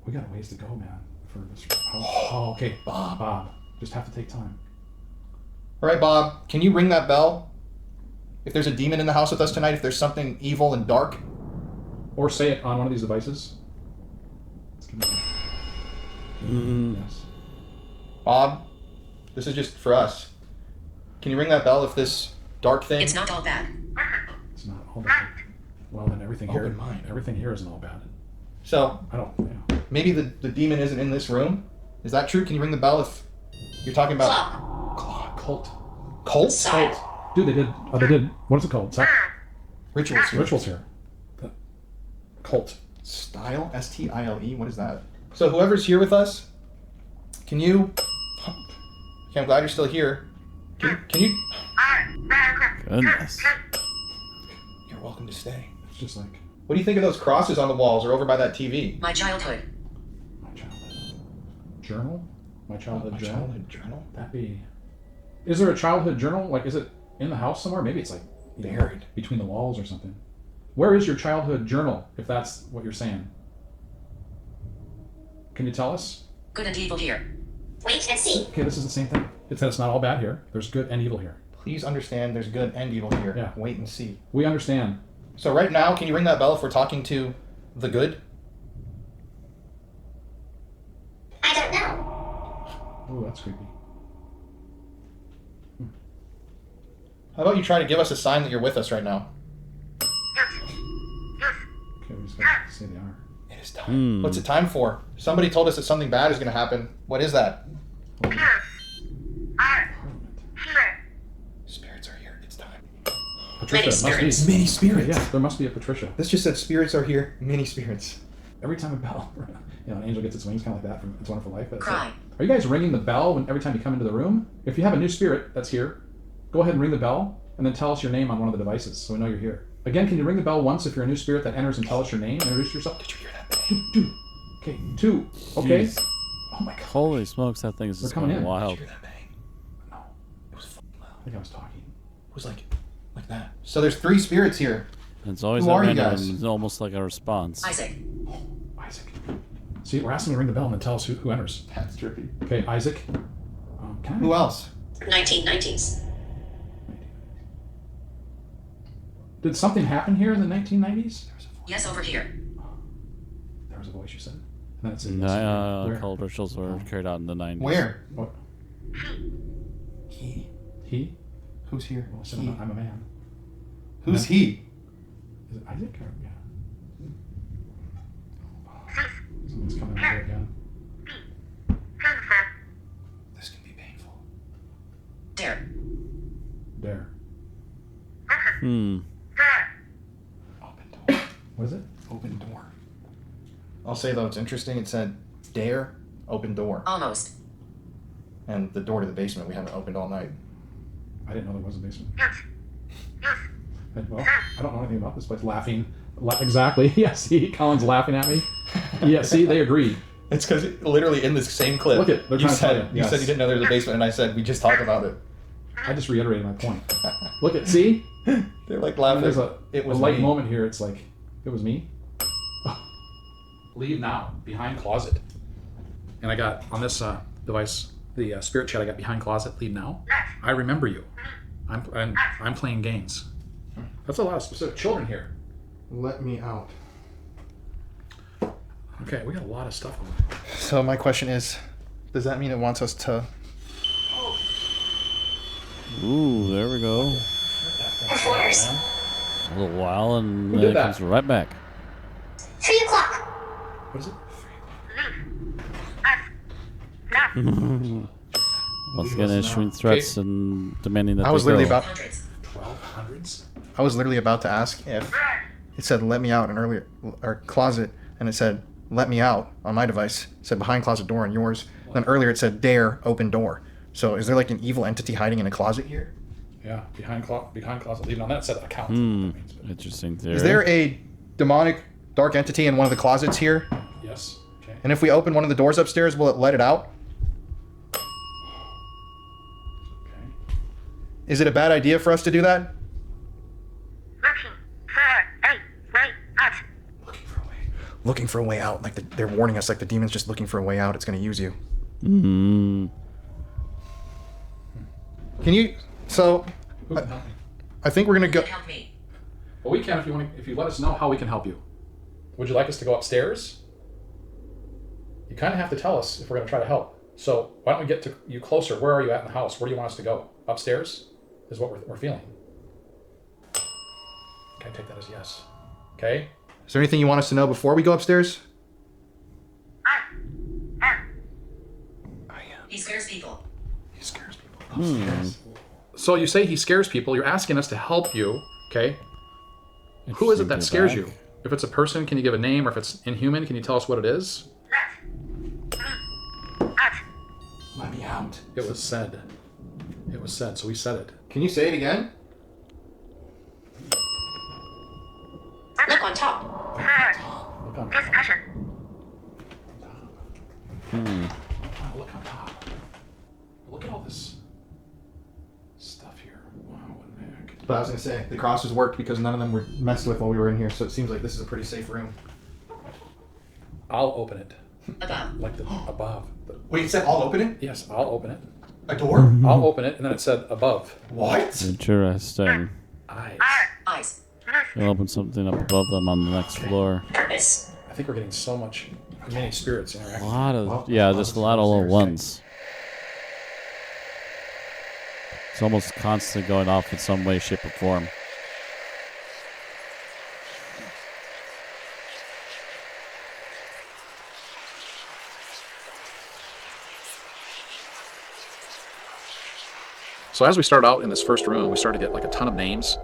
We got a ways to go, man. For this. Oh, okay. Bob. Just have to take time. All right, Bob, can you ring that bell? If there's a demon in the house with us tonight, if there's something evil and dark? Or say it on one of these devices. Let's give it Yes. Bob, this is just for us. Can you ring that bell if this dark thing... It's not all bad. It's not all bad. Well, then everything here. Open mind. Everything here isn't all bad. So, I don't. Yeah. maybe the demon isn't in this room? Is that true? Can you ring the bell if you're talking about... Cult. Cults? Cult. Dude, they did. Oh, they did. What is it called? Rituals. Rituals here. Cult. Style? S-T-I-L-E? What is that? So whoever's here with us, can you... Okay, I'm glad you're still here. Can you... Goodness. You're welcome to stay. It's just like What do you think of those crosses on the walls or over by that TV? My childhood. my childhood journal. My childhood My journal. childhood journal? That'd be. Is there a childhood journal? Like, is it in the house somewhere? Maybe it's like Buried. between the walls or something. Where is your childhood journal? If that's what you're saying. Can you tell us? Good and evil here. Wait and see. Okay, this is the same thing. It's not all bad here. There's good and evil here. Please understand there's good and evil here. Yeah. Wait and see. We understand. So right now, can you ring that bell if we're talking to the good? I don't know. Oh, that's creepy. How about you try to give us a sign that you're with us right now? Okay, we just gotta say they are. It is time. What's it time for? Somebody told us that something bad is going to happen. What is that? Spirits are here. It's time. Patricia, must spirits. be. Many spirits. Yeah, there must be a Patricia. This just said spirits are here. Many spirits. Every time a bell, an angel gets its wings, kind of like that from It's a Wonderful Life. That's Cry. like, are you guys ringing the bell every time you come into the room? If you have a new spirit that's here, go ahead and ring the bell, and then tell us your name on one of the devices, so we know you're here. Again, can you ring the bell once if you're a new spirit that enters and tell us your name? Introduce yourself. Did you hear that? Two. Okay, 2. Okay. Jeez. Oh my God. Holy smokes, that thing is just coming going in. wild. Did you hear that bang? No, It was fucking loud. I think I was talking. It was like that. So there's 3 spirits here. It's always Who at are you random, guys? and it's almost like a response. Isaac. Isaac. See, we're asking you to ring the bell and then tell us who enters. That's trippy. Okay, Isaac. Can I? Who else? 1990s. Did something happen here in the 1990s? Yes, over here. There was a voice you said. And then it said, Where? Cult rituals were carried out in the 90s. Where? What? He. He? Who's here? Well, I said He. I'm a man. Who's he? Is it Isaac or yeah? Someone's coming over here again. This can be painful. Dare. Dare. Open door. What is it? Open door. I'll say though, it's interesting. It said, dare, open door. Almost. And the door to the basement we haven't opened all night. I didn't know there was a basement. Well, I don't know anything about this place. Laughing. Exactly. Yeah, see, Colin's laughing at me. Yeah, see, they agree. It's because literally in this same clip, Look it, they're you trying to tell said you. you said you didn't know there was a basement, and I said we just talked about it. I just reiterated my point. Look at, see? They're like And laughing. there's a It was light me. moment here. It's like, it was me. Leave now. Behind closet. And I got on this device, the spirit chat. I got behind closet. Leave now. I remember you. I'm playing games. That's a lot of specific children here. Let me out. Okay, we got a lot of stuff. So my question is, does that mean it wants us to? Ooh, there we go. Performers. A little while, and Who then did it that? comes right back. 3 o'clock. What is it? Once again, issuing threats and demanding that I was they literally go. about. 1200s? I was literally about to ask if it said "let me out" in earlier or closet, and it said "let me out" on my device. It said behind closet door on yours. Then earlier it said "dare open door." So is there like an evil entity hiding in a closet here? Yeah, behind closet. Leave now. That said account. Hmm. That means, but Interesting theory. Is there a demonic dark entity in one of the closets here? yes. Okay. And if we open one of the doors upstairs, will it let it out? Okay. Is it a bad idea for us to do that? Looking for a way out. Looking for a way out, like they're warning us, like the demon's just looking for a way out. It's going to use you. Hmm. Can you? So, Who can help me? I think we're going to go. Help me. Well, we can if you let us know how we can help you. Would you like us to go upstairs? You kind of have to tell us if we're going to try to help. So why don't we get to you closer? Where are you at in the house? Where do you want us to go? Upstairs is what we're feeling. Okay, take that as yes. Okay. Is there anything you want us to know before we go upstairs? He scares people. He scares people. So you say he scares people. You're asking us to help you. Okay. Who is it that Interesting scares feedback. you? If it's a person, can you give a name? Or if it's inhuman, can you tell us what it is? Let me out. It was said. It was said. So we said it. Can you say it again? Look on top. Look on top. Discussion. Look on top. Look at all this stuff here. Wow, what the heck? But I was going to say, the crosses worked because none of them were messed with while we were in here, so it seems like this is a pretty safe room. I'll open it. Above. Like the above. Wait, it said I'll open it? Yes, I'll open it. A door? I'll open it, and then it said above. What? Interesting. Eyes. Eyes. We'll open something up above them on the next floor. Purpose. I think we're getting so many spirits A interacting. lot of, Well, yeah, there's just a lots lot of of little upstairs, ones. It's almost constantly going off in some way, shape, or form. So as we started out in this first room, we started to get like a ton of names.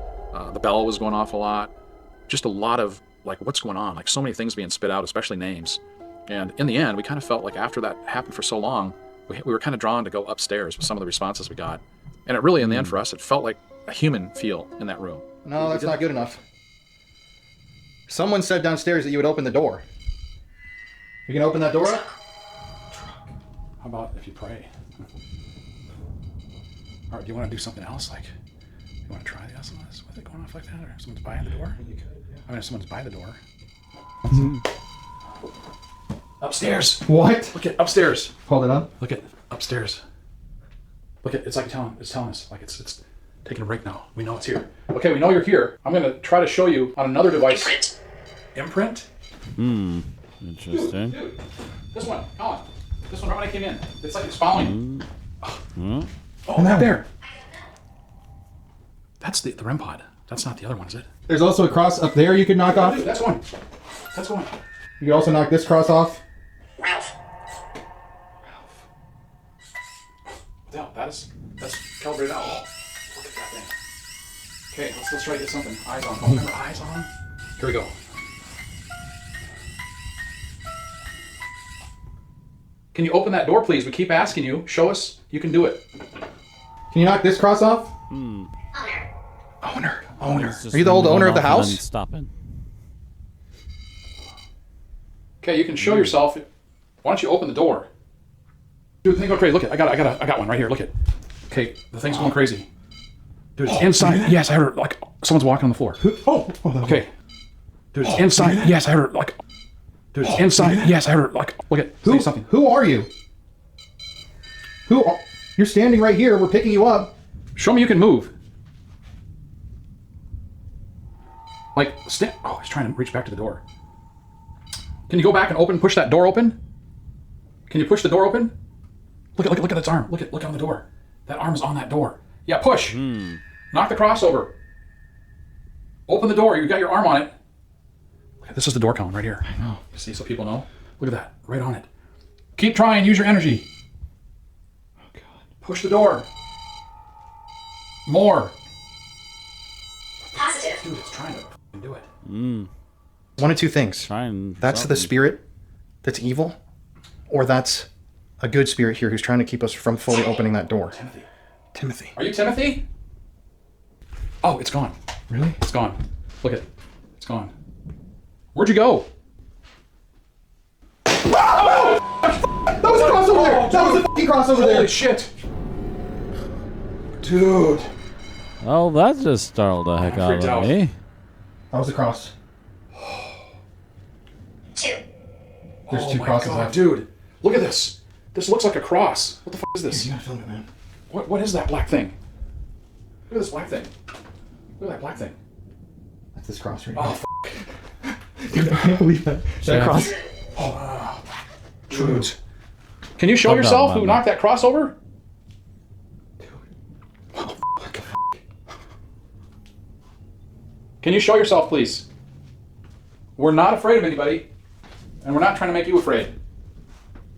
The bell was going off a lot. Just a lot of like, what's going on? Like so many things being spit out, especially names. And in the end, we kind of felt like after that happened for so long, we were kind of drawn to go upstairs with some of the responses we got. And it really, in the end for us, it felt like a human feel in that room. No, that's not good enough. Someone said downstairs that you would open the door. You can open that door up? How about if you pray? Or do you want to do something else? Like, you want to try this? Was it going off like that? Or if someone's by the door? You could, yeah. I mean, if someone's by the door. Upstairs. What? Look at upstairs. Hold it up. Look at upstairs. Look at it's like telling us like it's taking a break now. We know it's here. Okay, we know you're here. I'm gonna try to show you on another device. Imprint. Imprint? Interesting. Dude, this one, Colin. This one right when I came in. It's like it's following. Hmm? Oh, right there. That's the REM pod. That's not the other one, is it? There's also a cross up there you could knock off. Dude, that's one. That's one. You could also knock this cross off. Ralph. No, that's calibrated out. Oh, look at that thing. Okay, let's try to get something. Eyes on. Oh, remember eyes on? Here we go. Can you open that door, please? We keep asking you. Show us you can do it. Can you knock this cross off? Owner. Owner. It's just Are you the old going owner of the off and house? then stopping. Okay, you can show yourself. Why don't you open the door? Dude, the thing going crazy. Look at, I got one right here. Look at. Okay, the thing's going crazy. Dude, it's inside. Yes, I heard it like Someone's walking on the floor. Okay. Dude, it's inside. Yes, I heard it. Like, dude, it's inside. Yes, I heard it. Like, look at. Say something. Who are you? You're standing right here. We're picking you up. Show me you can move. Like, oh, he's trying to reach back to the door. Can you go back and push that door open? Can you push the door open? Look at its arm. Look on the door. That arm is on that door. Yeah, push. Knock the cross over. Open the door. You got your arm on it. Look, this is the door cone right here. I know. See, so people know. Look at that. Right on it. Keep trying. Use your energy. Oh, God. Push the door. More. Positive. Dude, it's trying to do it. One of two things. That's the spirit that's evil, or that's a good spirit here who's trying to keep us from fully opening that door. Timothy. Are you Timothy? Oh, it's gone. Really? It's gone. Look at it. It's gone. Where'd you go? That was a cross over there! That was a fucking cross over there! Holy shit. Dude. Oh, that just startled the heck out freaked of out. me. That was a cross. 2. There's two my crosses God, left. dude. Look at this. This looks like a cross. What the fuck is this? You gotta film it, man. What is that black thing? Look at this black thing. Look at that black thing. That's this cross right Oh, here. Dude, I can't believe that. That cross. Dude. Can you show Calm down, yourself man. who knocked that cross over? Can you show yourself, please? We're not afraid of anybody, and we're not trying to make you afraid.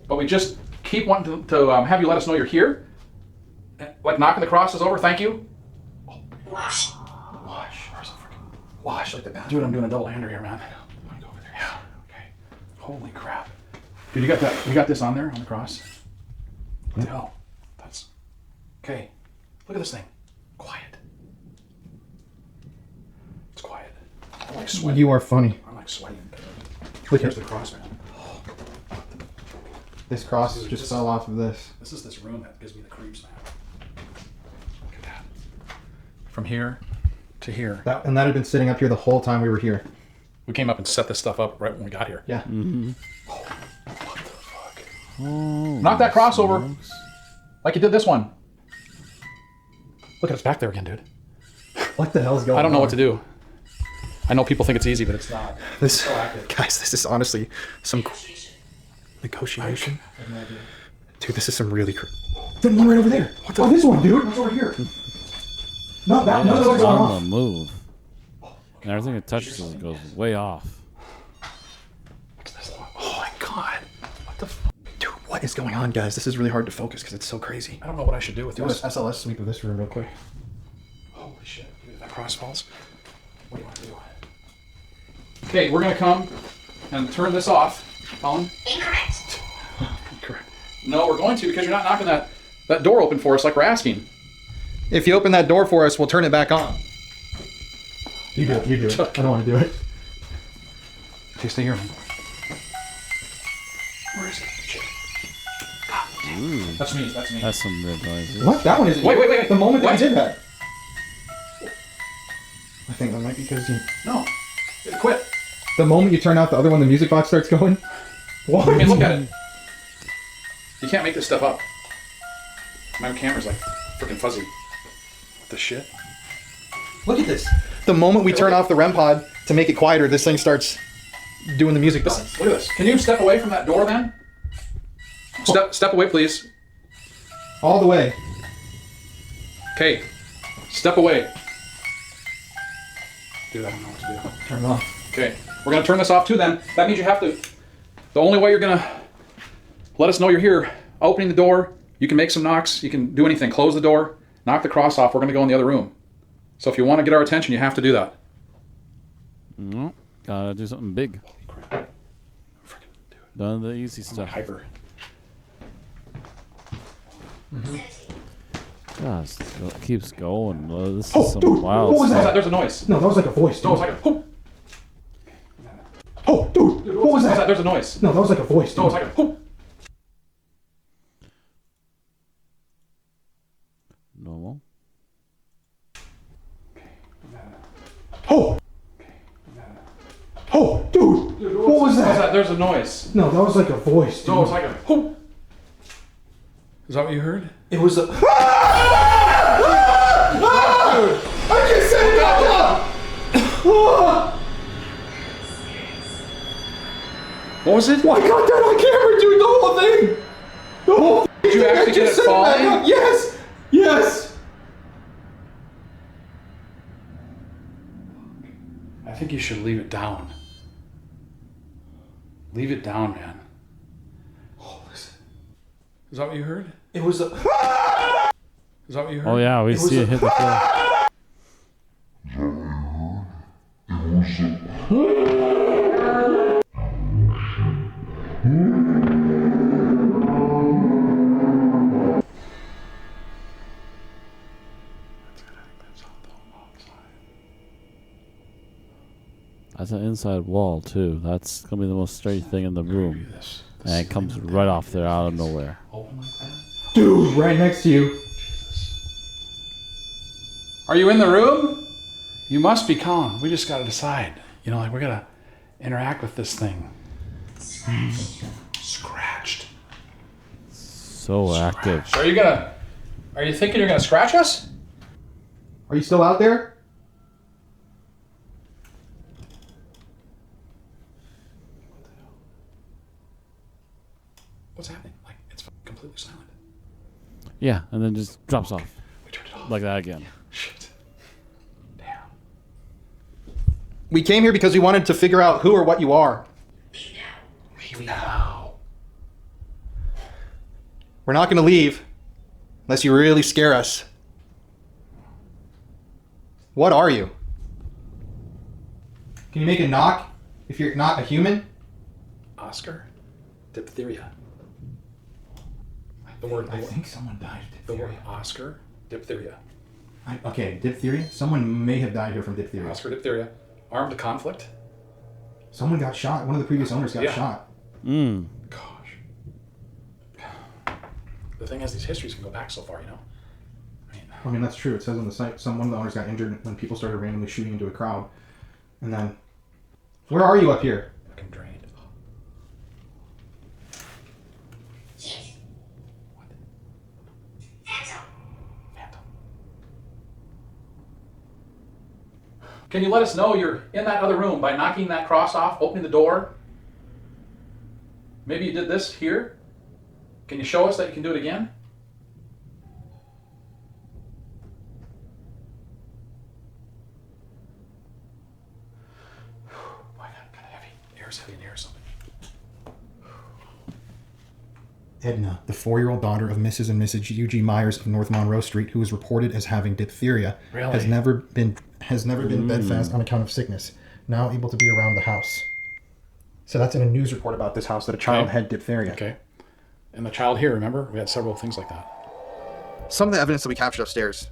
But we just keep wanting to have you let us know you're here. Like knocking the crosses over, thank you. Wash. Wash. Where's the freaking wash? Like the bathroom. Dude, I'm doing a double hander here, man. I want to go over there. Yeah. Okay. Holy crap. Dude, you got that? You got this on there on the cross? What the hell? That's okay. Look at this thing. Quiet. It's quiet. I'm like sweating. You are funny. I'm like sweating. Look Here's here. the cross, man. This cross just fell off of this. This is this room that gives me the creeps, man. Look at that. From here to here. And that had been sitting up here the whole time we were here. We came up and set this stuff up right when we got here. Yeah. What the fuck? Knock that cross over. Like you did this one. Look at it's back there again, dude. What the hell's going on? I don't know what to do. I know people think it's easy, but it's not. This, guys, this is honestly some negotiation. Dude, this is some really Then one right over there. What the? Oh, this one, dude. What's over here? Not that. Yeah, No, it's those are going on off. the move. And everything it touches goes way off. Oh my god. What the? Dude, what is going on, guys? This is really hard to focus because it's so crazy. I don't know what I should do with Do this. an SLS sweep of this room real quick. Holy shit. Dude, if that cross falls. What do you want to do? Okay, we're going to come and turn this off. Colin? Incorrect. Correct. No, we're going to because you're not knocking that door open for us like we're asking. If you open that door for us, we'll turn it back on. You do it. You do it. I don't want to do it. Okay, stay here, man. Where is it? Shit. That's me. That's me. That's some weird noises. What? That one is. Wait. The moment that What? you did that. I think that might be because you. No. Quit. The moment you turn out the other one, the music box starts going. What? I mean, look at it. You can't make this stuff up. My camera's like freaking fuzzy. What the shit? Look at this. The moment we turn off the REM pod to make it quieter, this thing starts doing the music Listen, box. look at this. Can you step away from that door then? Step away, please. All the way. Okay. Step away. Dude, I don't know what to do. Turn it off. Okay. We're going to turn this off too then. That means you have to... The only way you're going to let us know you're here, opening the door, you can make some knocks, you can do anything. Close the door, knock the cross off, we're going to go in the other room. So if you want to get our attention, you have to do that. No, gotta do something big. Holy crap. Freaking dude. None of the easy I'm stuff. hyper. Gosh, it keeps going. This Oh, is some dude, wild what was stuff. that? There's a noise. No, that was like a voice. No, Dude. it's like a... Oh, dude, what was that? There's a noise. No, that was like a voice. No, Dude. it's like a... Normal. that? There's a noise. No, that was like a voice, dude. No, it's like a whoop. Is that what you heard? It was a. I just said it out loud! What was it? Well, I got that on camera, dude, the whole thing! The whole Did you actually get it falling? Yes! Yes! I think you should leave it down. Leave it down, man. Oh, listen. Is that what you heard? It was a. Is that what you heard? Oh yeah, we see it hit the floor. That's an inside wall too. That's gonna be the most strange thing in the room, and it comes right off there out of nowhere. Open like that? Dude, right next to you. Are you in the room? You must be calm. We just gotta decide. You know, like we gotta interact with this thing. Scratched. So active. So are you thinking you're gonna scratch us? Are you still out there? What's happening? Like, it's completely silent. Yeah, and then just drops off We turned it off. like that again. Shit. Damn. We came here because we wanted to figure out who or what you are. Leave now. We're not going to leave unless you really scare us. What are you? Can you make a knock if you're not a human? Oscar? Diphtheria. The word. I think someone died of The word diphtheria. Oscar. Diphtheria. Okay, diphtheria? Someone may have died here from diphtheria. Oscar diphtheria. Armed conflict. Someone got shot. One of the previous owners got Yeah. shot. Gosh. The thing is, these histories can go back so far, you know? I mean, that's true. It says on the site, one of the owners got injured when people started randomly shooting into a crowd. And then, where are you up here? Fucking drained. What? Phantom. Can you let us know you're in that other room by knocking that cross off, opening the door? Maybe you did this here? Can you show us that you can do it again? Boy, kind of heavy. Air's heavy in here or something. Edna, the 4-year-old daughter of Mrs. and Mrs. U.G. Myers of North Monroe Street, who was reported as having diphtheria, Really? has never been bedfast on account of sickness. Now able to be around the house. So that's in a news report about this house that a child Okay. had diphtheria. Okay. And the child here, remember? We had several things like that. Some of the evidence that we captured upstairs,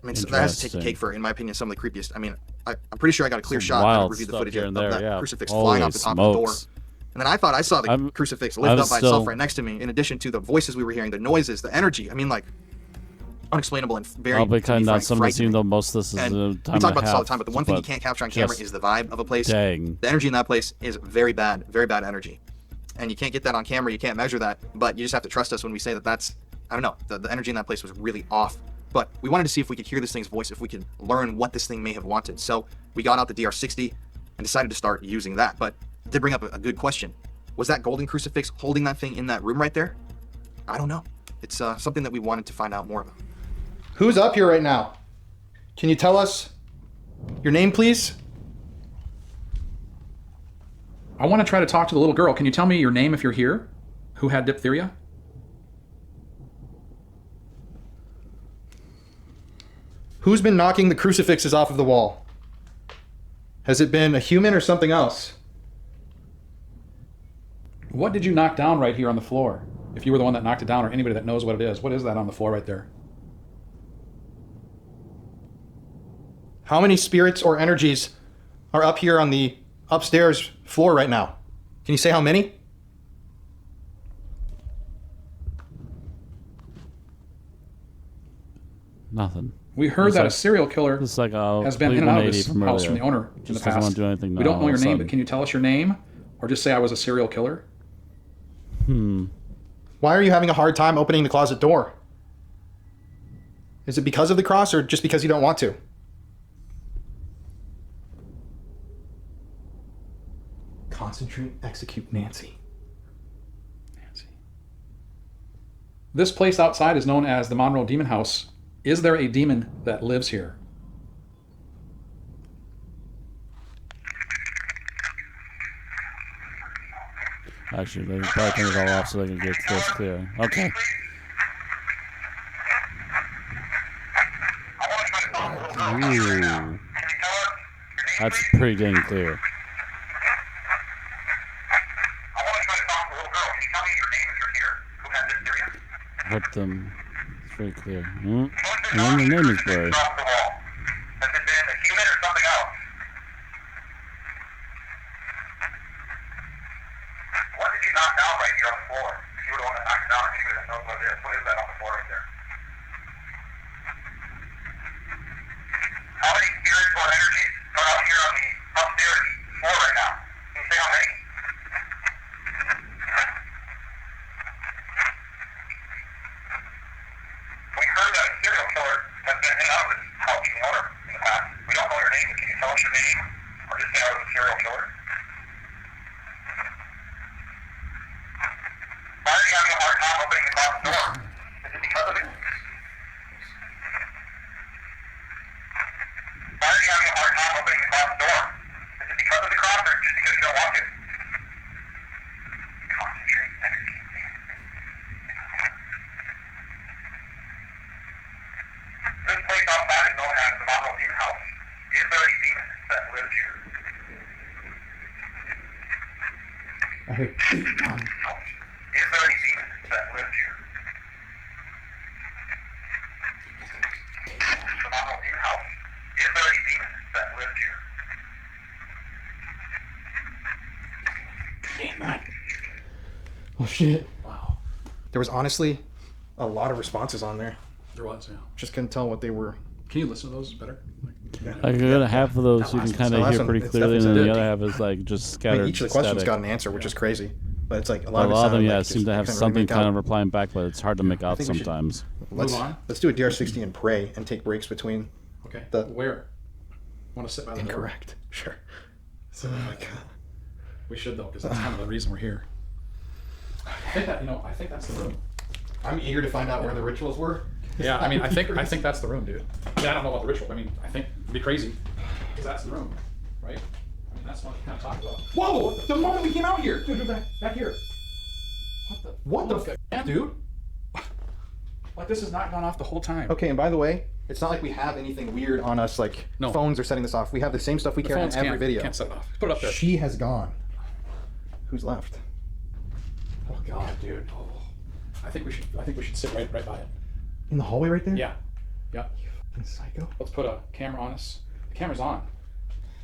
I mean, that has to take the Interesting. cake for, in my opinion, some of the creepiest. I mean, I'm pretty sure I got a clear Some shot. I wild reviewed the stuff footage here of and there, that yeah. crucifix Holy flying off the top of the door. smokes. And then I thought I saw the crucifix lift I'm up by itself still- right next to me, in addition to the voices we were hearing, the noises, the energy. I mean, like, unexplainable and very I'll be kind to of me, some of the scene frightening. though. Most of this is And a we time talk and about a this all the half, time, but the one thing you but can't capture on camera just is the vibe of a place. dang. The energy in that place is very bad energy. And you can't get that on camera, you can't measure that, but you just have to trust us when we say that that's, I don't know, the energy in that place was really off. But we wanted to see if we could hear this thing's voice, if we could learn what this thing may have wanted. So we got out the DR60 and decided to start using that. But it did bring up a good question. Was that golden crucifix holding that thing in that room right there? I don't know. It's something that we wanted to find out more about. Who's up here right now? Can you tell us your name, please? I want to try to talk to the little girl. Can you tell me your name if you're here? Who had diphtheria? Who's been knocking the crucifixes off of the wall? Has it been a human or something else? What did you knock down right here on the floor? If you were the one that knocked it down, or anybody that knows what it is, what is that on the floor right there? How many spirits or energies are up here on the upstairs floor right now? Can you say how many? Nothing. We heard It's that like- a serial killer It's like a has been in and out of 180 this from house earlier. from the owner in the Just doesn't past. want to do anything We now, don't know all your of a name, sudden. but can you tell us your name? or just say I was a serial killer. Why are you having a hard time opening the closet door? Is it because of the cross or just because you don't want to? Concentrate, execute, Nancy. This place outside is known as the Monroe Demon House. Is there a demon that lives here? Actually, they probably turn it all off so they can get this clear. Okay. Ooh. That's pretty dang clear. Heard them. It's very clear. And then the name is blurry. Oh shit. Wow. There was honestly a lot of responses on there. There was, yeah. Just couldn't tell what they were. Can you listen to those better? Like half of those you can kind of hear pretty clearly, and then the other half is like just scattered. I mean, each of the questions static. got an answer, which is crazy. But it's like a lot of them, yeah, like seem to have something kind of replying back, but it's hard to make out sometimes. Let's do a DR60 and pray and take breaks between. Okay. The Where? Want to sit by the door? Incorrect. Sure. So, oh my God. We should though, because that's kind of the reason we're here. I think that I think that's the room. I'm eager to find out where the rituals were. Yeah, I mean, I think that's the room, dude. Yeah, I don't know about the ritual. I mean, I think it'd be crazy because that's the room, right? I mean, that's what we kind of talked about. Whoa! The moment we came out here, Dude, back here. What the f, dude? Like this has not gone off the whole time. Okay, and by the way, it's not like we have anything weird on us, like phones are setting this off. We have the same stuff we carry in every video. Can't set it off. Put it up there. She has gone. Who's left? Oh God, dude. Oh. I think we should sit right by it. In the hallway right there? Yeah. You fucking psycho. Let's put a camera on us. The camera's on.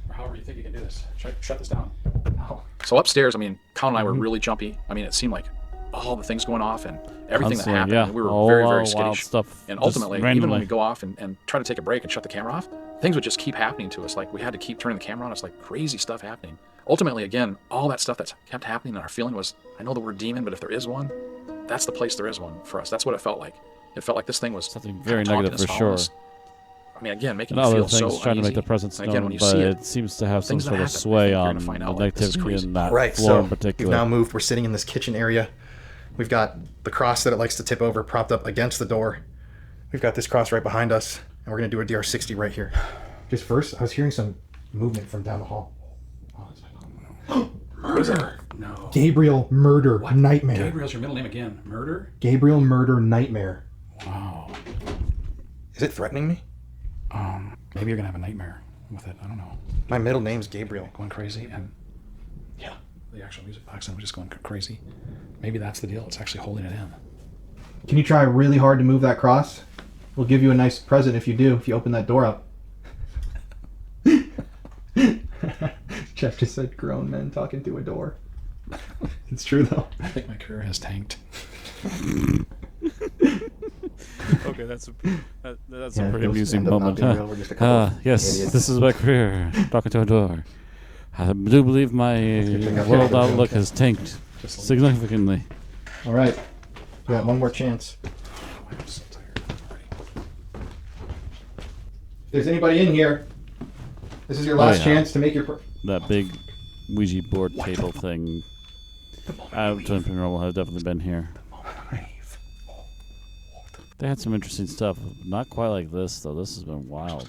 Or however you think you can do this. Shut this down. No. So upstairs, I mean, Colin and I were really jumpy. I mean, it seemed like all the things going off and everything that happened. Yeah. And we were very, very skittish. Stuff and ultimately, even when we go off and try to take a break and shut the camera off, things would just keep happening to us. Like we had to keep turning the camera on. It's like crazy stuff happening. Ultimately, again, all that stuff that kept happening and our feeling was, I know the word demon, but if there is one, that's the place there is one for us. That's what it felt like. It felt like this thing was something very negative for sure. I mean, again, making you feel so uneasy. Trying to make the presence known, again, when you but see it seems to have some sort of sway on the activity in that floor in particular. We've now moved. We're sitting in this kitchen area. We've got the cross that it likes to tip over propped up against the door. We've got this cross right behind us, and we're going to do a DR60 right here. Just first, I was hearing some movement from down the hall. Murder? No. Gabriel Murder Nightmare. Gabriel's your middle name again. Murder? Gabriel Murder Nightmare. Wow. Is it threatening me? Maybe you're gonna have a nightmare with it. I don't know. My middle name's Gabriel. Going crazy, and yeah, the actual music box and we're just going crazy. Maybe that's the deal. It's actually holding it in. Can you try really hard to move that cross? We'll give you a nice present if you do. If you open that door up. Jeff just said grown men talking through a door. It's true though. I think my career has tanked. Okay, that's a pretty amusing moment. Yes, This is my career. Talking to a door. I do believe my world outlook has tanked significantly. All right. You got one more chance. I'm so tired already. If there's anybody in here, this is your last yeah. chance to make your... That big Ouija board table thing. Twin Paranormal has definitely been here. They had some interesting stuff. Not quite like this, though. This has been wild.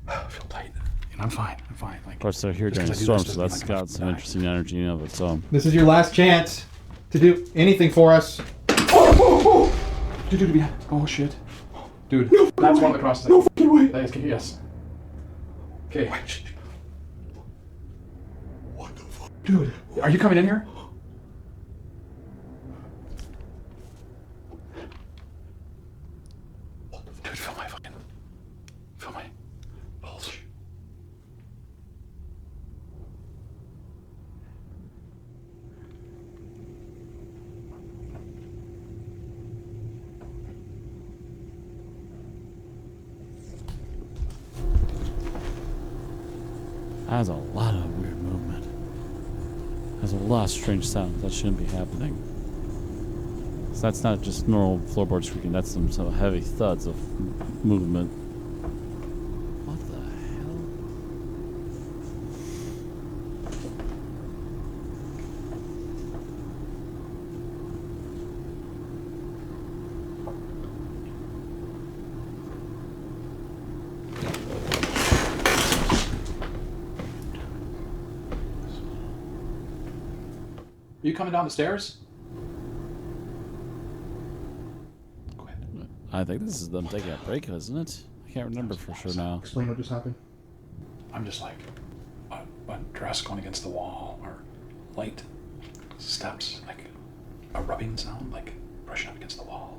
I feel tight. And I'm fine. Like, Of course, they're here during the storm, so that's got some interesting energy of its own. This is your last chance to do anything for us. Dude, oh shit. Dude, that's one of the crosses. No fucking way. That is, yes. Okay. What the fuck? Dude, are you coming in here? Dude, feel my pulse. That's a lot of weird movement. There's a lot of strange sounds that shouldn't be happening. So that's not just normal floorboard squeaking, that's some heavy thuds of movement. What the hell? Are you coming down the stairs? I think this is them taking a break, isn't it? I can't remember for sure now. Explain what just happened. I'm just like a dress going against the wall, or light steps, like a rubbing sound, like brushing up against the wall.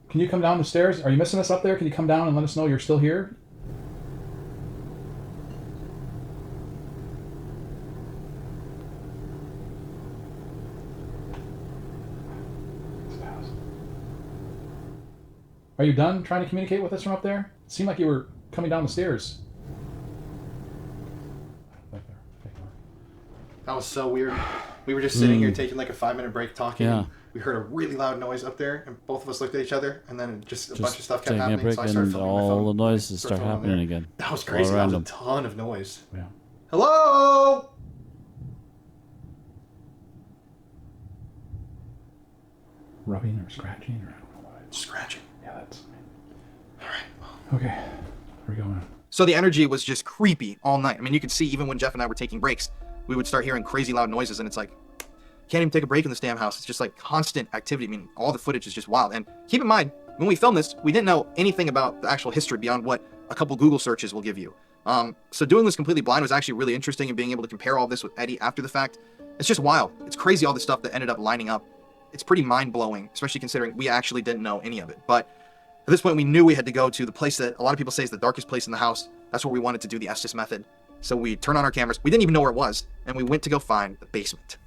Can you come down the stairs? Are you missing us up there? Can you come down and let us know you're still here? Are you done trying to communicate with us from up there? It seemed like you were coming down the stairs. That was so weird. We were just sitting here taking like a 5-minute break talking. Yeah. We heard a really loud noise up there, and both of us looked at each other, and then just a bunch of stuff kept taking a happening. break So I started and filming my all phone. the noises Started start filming happening there. again. That was All crazy. That was a random. ton of noise. Yeah. Hello? Rubbing or scratching, or I don't know what. Scratching. Yeah, that's. All right. Okay. Where are we going? So the energy was just creepy all night. I mean, you could see even when Jeff and I were taking breaks, we would start hearing crazy loud noises, and it's like, can't even take a break in this damn house. It's just like constant activity. I mean, all the footage is just wild. And keep in mind, when we filmed this, we didn't know anything about the actual history beyond what a couple Google searches will give you. So doing this completely blind was actually really interesting, and being able to compare all this with Eddie after the fact, it's just wild. It's crazy all the stuff that ended up lining up. It's pretty mind-blowing, especially considering we actually didn't know any of it. But at this point, we knew we had to go to the place that a lot of people say is the darkest place in the house. That's where we wanted to do the Estes method. So we turned on our cameras. We didn't even know where it was, and we went to go find the basement.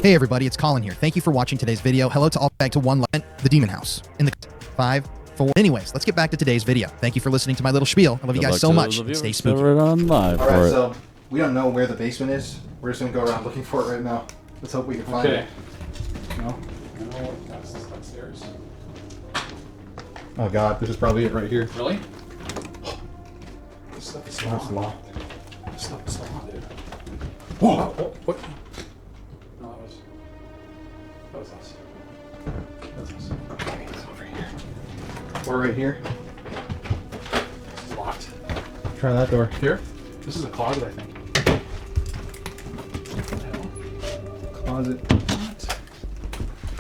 Hey everybody, it's Colin here. Thank you for watching today's video. Hello to all back to one the Demon House. In the 5, 4. Anyways, let's get back to today's video. Thank you for listening to my little spiel. I love you guys so much. And stay spooky. On live All right, for it. so we don't know where the basement is. We're just gonna go around looking for it right now. Let's hope we can find it. No. No, that's upstairs. Oh God, this is probably it right here. Really? This stuff is That's locked. This stuff is locked, dude. Whoa! What? No, that was us. That's us. Okay, it's over here. Or right here. This is locked. Try that door. Here? This is a closet, I think. Closet. What?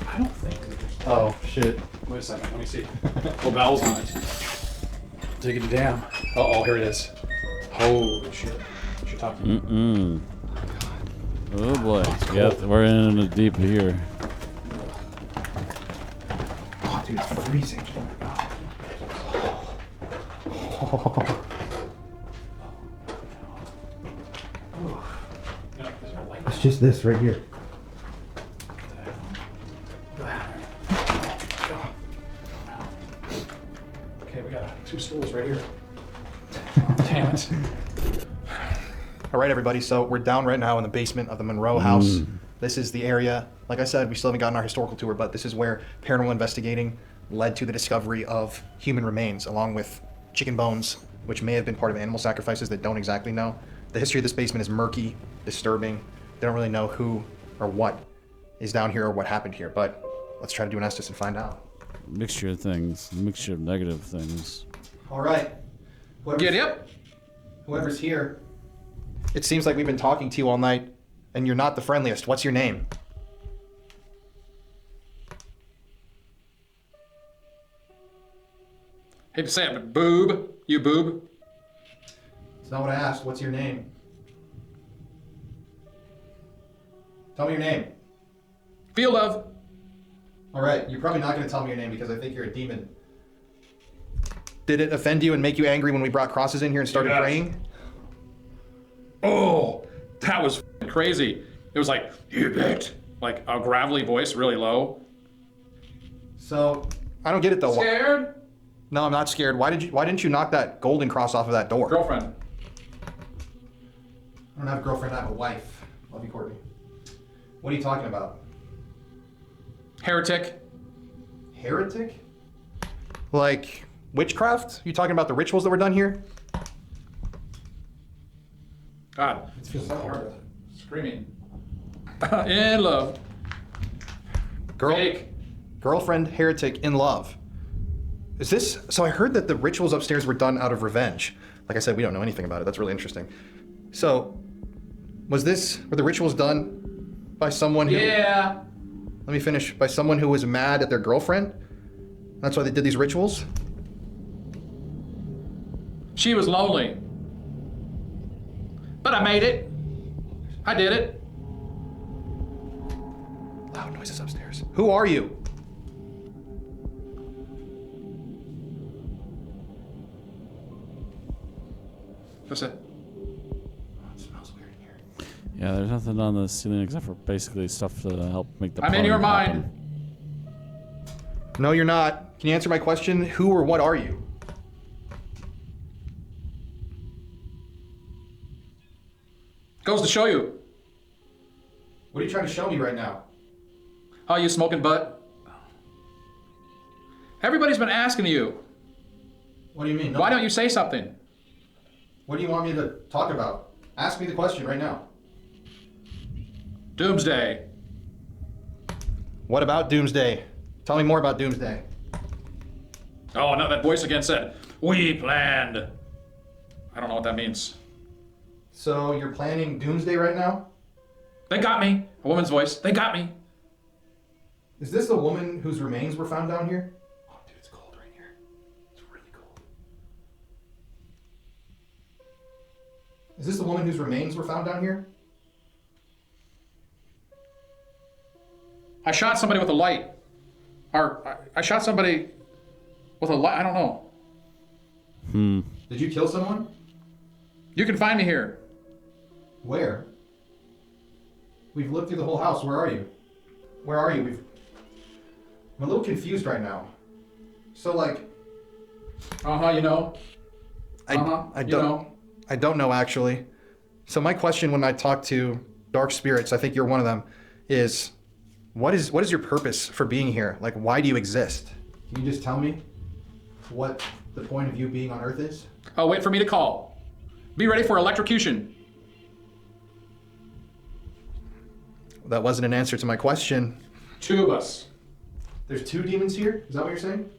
I don't think. Oh shit. Wait a second, let me see. Well, bell's on it. Dig it damn. Uh-oh, here it is. Holy shit. What you talking about? Mm-mm. Oh boy. Yep, we're in it deep here. Oh dude, it's freezing. It's just this right here. 2 stools right here. Damn it. All right, everybody. So we're down right now in the basement of the Monroe house. This is the area. Like I said, we still haven't gotten our historical tour, but this is where paranormal investigating led to the discovery of human remains, along with chicken bones, which may have been part of animal sacrifices that don't exactly know. The history of this basement is murky, disturbing. They don't really know who or what is down here or what happened here, but let's try to do an Estes and find out. Mixture of things, mixture of negative things. All right. Giddy up. Whoever's here, it seems like we've been talking to you all night, and you're not the friendliest. What's your name? Hate to say it, but boob. You boob. It's not what I asked. What's your name? Tell me your name. Field of. All right, you're probably not going to tell me your name because I think you're a demon. Did it offend you and make you angry when we brought crosses in here and started Yes. praying? Oh, that was crazy. It was like, you bet. Like a gravelly voice, really low. So, I don't get it though. Scared? No, I'm not scared. Why didn't you knock that golden cross off of that door? Girlfriend. I don't have a girlfriend, I have a wife. Love you, Courtney. What are you talking about? Heretic. Heretic? Like witchcraft? You talking about the rituals that were done here? God. It feels so hard. Screaming. In love. Fake. Girlfriend, heretic, in love. Is this... So I heard that the rituals upstairs were done out of revenge. Like I said, we don't know anything about it. That's really interesting. So, were the rituals done by someone who... Yeah. Let me finish. By someone who was mad at their girlfriend? That's why they did these rituals? She was lonely. But I made it. I did it. Loud noises upstairs. Who are you? What's it? It smells weird in here. Yeah, there's nothing on the ceiling except for basically stuff to help make the I'm in your plumbing happen. mind. No, you're not. Can you answer my question? Who or what are you? Goes to show you. What are you trying to show me right now? How you smoking butt? Everybody's been asking you. What do you mean? No. Why don't you say something? What do you want me to talk about? Ask me the question right now. Doomsday. What about Doomsday? Tell me more about Doomsday. Oh, no, that voice again said, we planned. I don't know what that means. So you're planning Doomsday right now? They got me. A woman's voice. They got me. Is this the woman whose remains were found down here? Oh, dude, it's cold right here. It's really cold. Is this the woman whose remains were found down here? I shot somebody with a light. Or I shot somebody with a light. I don't know. Did you kill someone? You can find me here. Where? We've looked through the whole house. Where are you? Where are you? I'm a little confused right now. So like, You know. I You don't know. I don't know actually. So my question when I talk to dark spirits, I think you're one of them, is what is your purpose for being here? Like, why do you exist? Can you just tell me what the point of you being on Earth is? Oh, wait for me to call. Be ready for electrocution. That wasn't an answer to my question. 2 of us. There's 2 demons here? Is that what you're saying?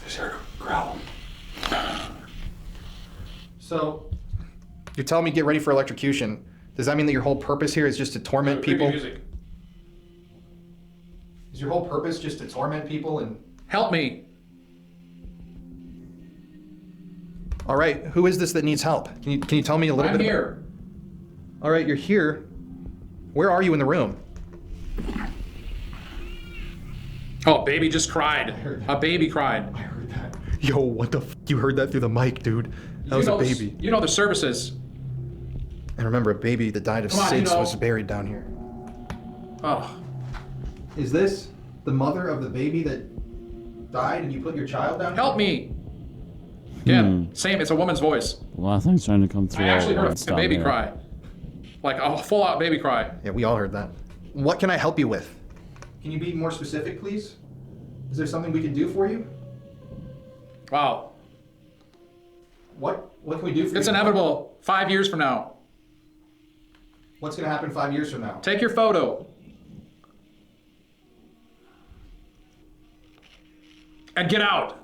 Just heard a growl. So, you're telling me get ready for electrocution. Does that mean that your whole purpose here is just to torment Creepy people? music. Is your whole purpose just to torment people and... Help me. All right, who is this that needs help? Can you tell me a little I'm bit? here. All right, you're here. Where are you in the room? Oh, baby just cried. heard A baby cried. I heard that. Yo, what the f? You heard that through the mic, dude. That was a baby. You know the services. And remember, a baby that died of Come on, you SIDS know. was buried down here. Oh, Is this the mother of the baby that died and you put your child down? Help me! Again, same, it's a woman's voice. A lot of things trying to come through. I actually all at heard once a down baby there. cry. Like a full-out baby cry. Yeah, we all heard that. What can I help you with? Can you be more specific, please? Is there something we can do for you? Wow. What can we do for you? It's inevitable. 5 years from now. What's going to happen 5 years from now? Take your photo. And get out.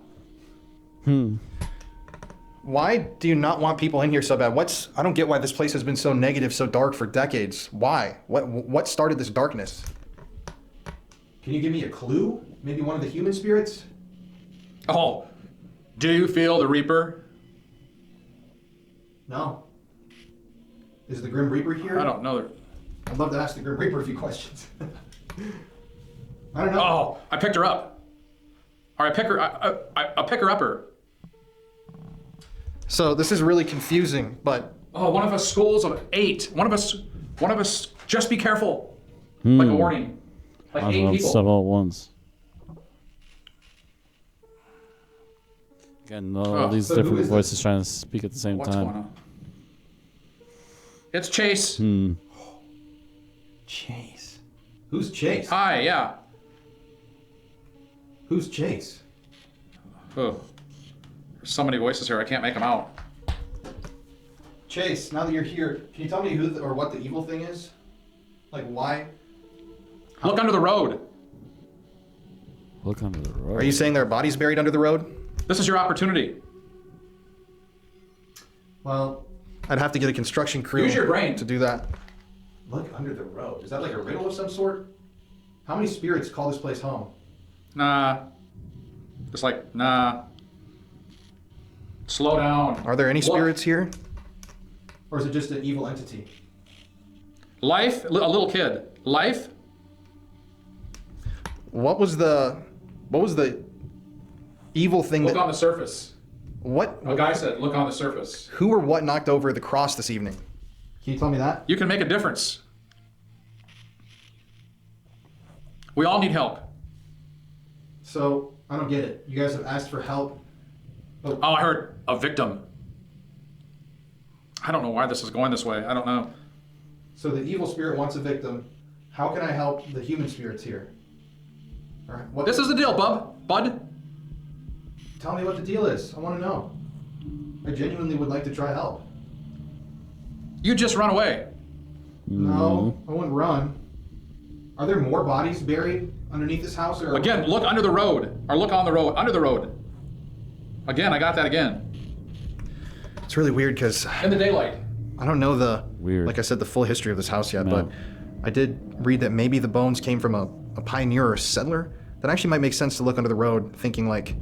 Why do you not want people in here so bad? I don't get why this place has been so negative, so dark for decades. Why? What started this darkness? Can you give me a clue? Maybe one of the human spirits? Oh, do you feel the Reaper? No. Is the Grim Reaper here? I don't know. I'd love to ask the Grim Reaper a few questions. I don't know. Oh, I picked her up. Or I pick her upper. So this is really confusing, but Oh, one of us schools of 8. One of us, just be careful. Like a warning. Like I 8 want people. several at once. Again, all these so who different is voices trying to speak at the same What's time. going on? It's Chase. Chase. Who's Chase? Hi, yeah. Who's Chase? Oh. There's so many voices here, I can't make them out. Chase, now that you're here, can you tell me who or what the evil thing is? Like why? Look under the road. Look under the road. are you saying there are bodies buried under the road? This is your opportunity. Well, I'd have to get a construction crew Use your brain. to do that. look under the road. Is that like a riddle of some sort? How many spirits call this place home? Nah. Just like, nah. Slow down. Are there any Look. spirits here? Or is it just an evil entity? Life, a little kid. Life, What was the evil thing look that on the surface. what A guy said, look on the surface. who or what knocked over the cross this evening? Can you tell me that? You can make a difference. We all need help. So, I don't get it. You guys have asked for help. Oh, I heard a victim. I don't know why this is going this way. I don't know. So the evil spirit wants a victim. How can I help the human spirits here? All right, what This is the deal, bud. Tell me what the deal is. I want to know. I genuinely would like to try help. You just run away. No, I wouldn't run. Are there more bodies buried underneath this house? Or Again, look under the road. Or look on the road. Under the road. Again, I got that again. It's really weird because In the daylight. I don't know Weird. like I said, the full history of this house yet, No. but I did read that maybe the bones came from a pioneer or a settler. That actually might make sense to look under the road, thinking like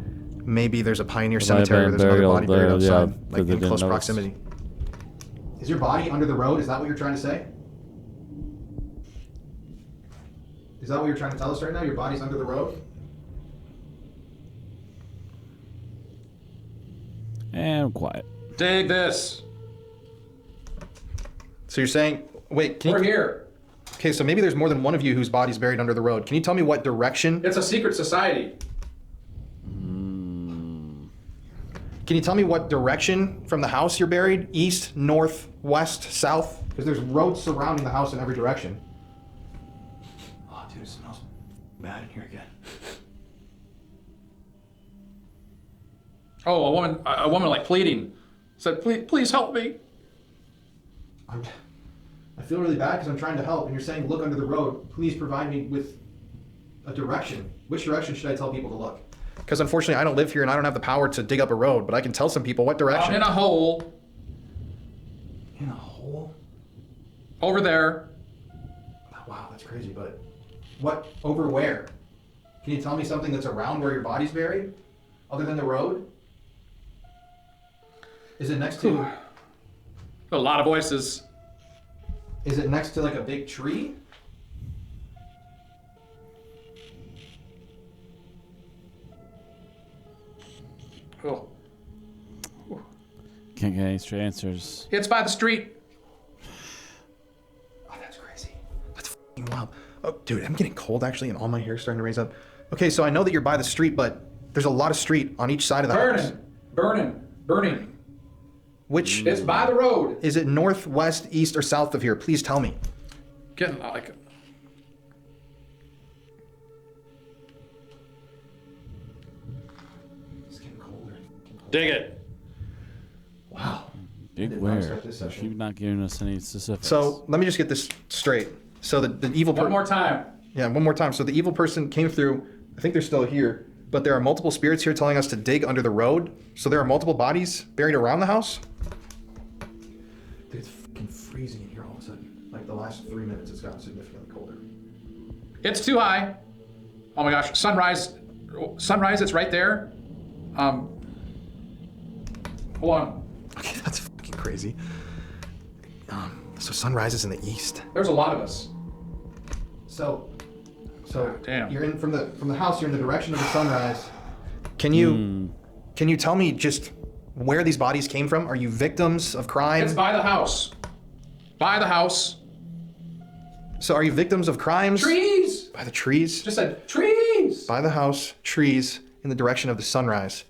maybe there's a pioneer There might have cemetery or been there's another burial body buried there, yeah, outside, that like they in didn't close notice. proximity. Is your body under the road? Is that what you're trying to say? Is that what you're trying to tell us right now? Your body's under the road? And quiet. Dig this. So you're saying, wait, can We're you, here. okay, so maybe there's more than one of you whose body's buried under the road. Can you tell me what direction? It's a secret society. Can you tell me what direction from the house you're buried? East, north, west, south? Because there's roads surrounding the house in every direction. Oh, dude, it smells bad in here again. Oh, a woman like pleading. Said, please help me. I feel really bad because I'm trying to help, and you're saying look under the road. Please provide me with a direction. Which direction should I tell people to look? Because unfortunately I don't live here and I don't have the power to dig up a road, but I can tell some people what I'm direction. in a hole. In a hole? Over there. Wow, that's crazy, but what, over where? Can you tell me something that's around where your body's buried? Other than the road? Is it next to, A lot of voices. is it next to like a big tree? Oh. Can't get any straight answers. It's by the street. Oh, that's crazy. That's f***ing wild. Dude, I'm getting cold actually, and all my hair's starting to raise up. Okay, so I know that you're by the street, but there's a lot of street on each side of the house. Burning. Which It's by the road. is it? North, west, east, or south of here? Please tell me. Getting like. It's getting colder. Dig it. Wow. Big did not where? expect this session. You're not giving us any specifics. So let me just get this straight. So the evil One more time. Yeah, one more time. So the evil person came through. I think they're still here, but there are multiple spirits here telling us to dig under the road. So there are multiple bodies buried around the house. Dude, it's fucking freezing in here all of a sudden. Like the last 3 minutes, it's gotten significantly colder. It's too high. Oh my gosh. Sunrise, it's right there. Hold on. Okay, that's fucking crazy. So sunrise is in the east. There's a lot of us. So Damn. you're in from the house. You're in the direction of the sunrise. Can you tell me just where these bodies came from? Are you victims of crime? It's by the house. By the house. So are you victims of crimes? Trees. By the trees? Just said trees. By the house, trees, in the direction of the sunrise.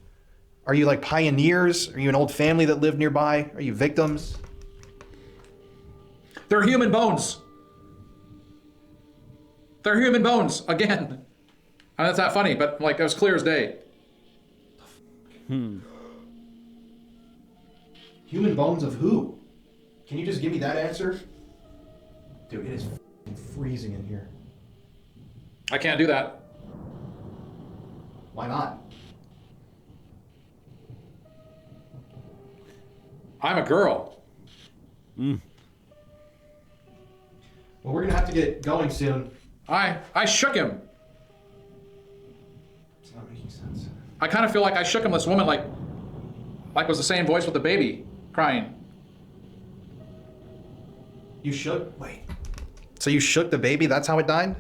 Are you like pioneers? Are you an old family that lived nearby? Are you victims? They're human bones. They're human bones again. And that's not funny, but like it was clear as day. Human bones of who? Can you just give me that answer? Dude, it is f***ing freezing in here. I can't do that. Why not? I'm a girl. Well, we're gonna have to get going soon. I shook him. It's not making sense. I kind of feel like I shook him. This woman, like was the same voice with the baby crying. You shook? Wait. So you shook the baby? That's how it died?